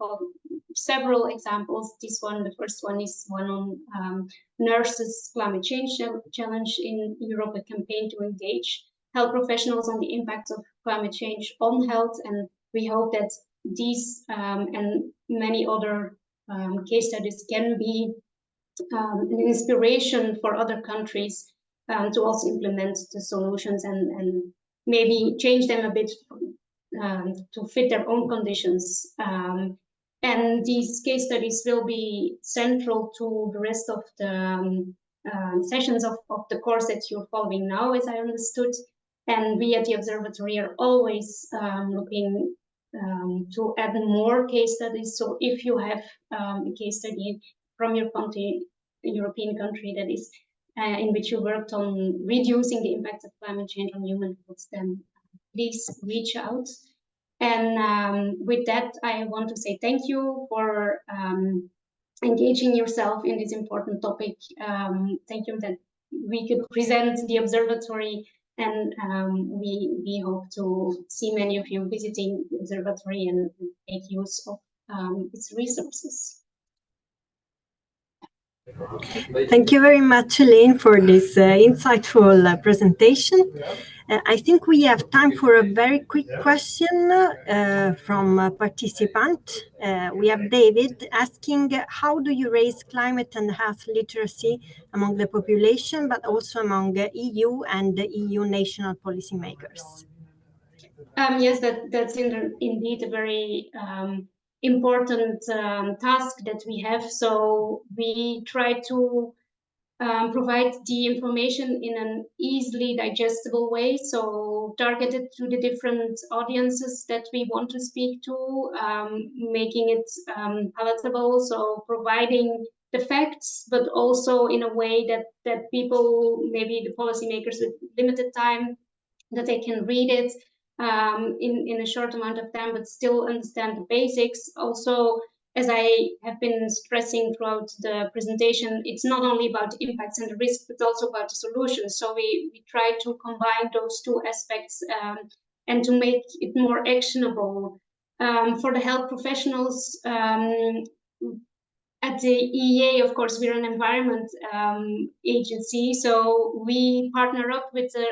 several examples. The first one is one on nurses' climate change challenge in Europe, a campaign to engage health professionals on the impact of climate change on health. And we hope that these and many other case studies can be an inspiration for other countries to also implement the solutions and maybe change them a bit to fit their own conditions. And these case studies will be central to the rest of the sessions of the course that you're following now, as I understood. And we at the Observatory are always looking to add more case studies. So if you have a case study from your country, a European country that is in which you worked on reducing the impact of climate change on human health, then please reach out. And with that, I want to say thank you for engaging yourself in this important topic. Thank you that we could present the Observatory, and we hope to see many of you visiting the Observatory and make use of its resources. Thank you very much, Eline, for this insightful presentation. I think we have time for a very quick question from a participant. We have David asking, how do you raise climate and health literacy among the population, but also among EU and EU national policymakers? Yes, that's indeed a very important task that we have. So we try to provide the information in an easily digestible way, so targeted to the different audiences that we want to speak to, making it palatable, so providing the facts, but also in a way that people, maybe the policymakers with limited time, that they can read it in a short amount of time, but still understand the basics. Also, as I have been stressing throughout the presentation, it's not only about the impacts and the risks, but also about the solutions. So we try to combine those two aspects and to make it more actionable. For the health professionals, at the EEA, of course, we're an environment agency, so we partner up with the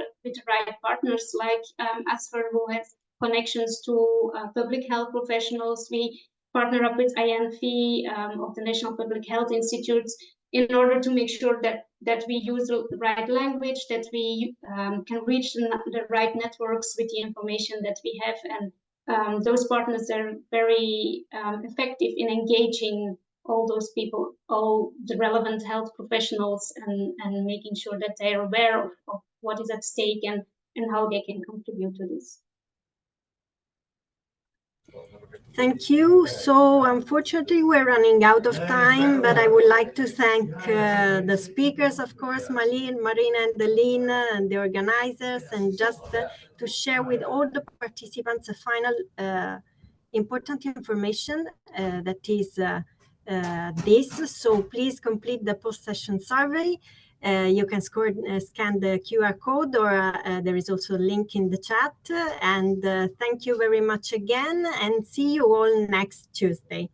right partners like ASFR, who has connections to public health professionals. We partner up with INFI of the National Public Health Institute in order to make sure that we use the right language, that we can reach the right networks with the information that we have. And those partners are very effective in engaging all those people, all the relevant health professionals, and making sure that they are aware of what is at stake and how they can contribute to this. Thank you. So unfortunately, we're running out of time, but I would like to thank the speakers, of course, Marina and Eline, and the organizers, and just to share with all the participants a final important information that is this. So please complete the post-session survey. You can scan the QR code, or there is also a link in the chat. And thank you very much again, and see you all next Tuesday.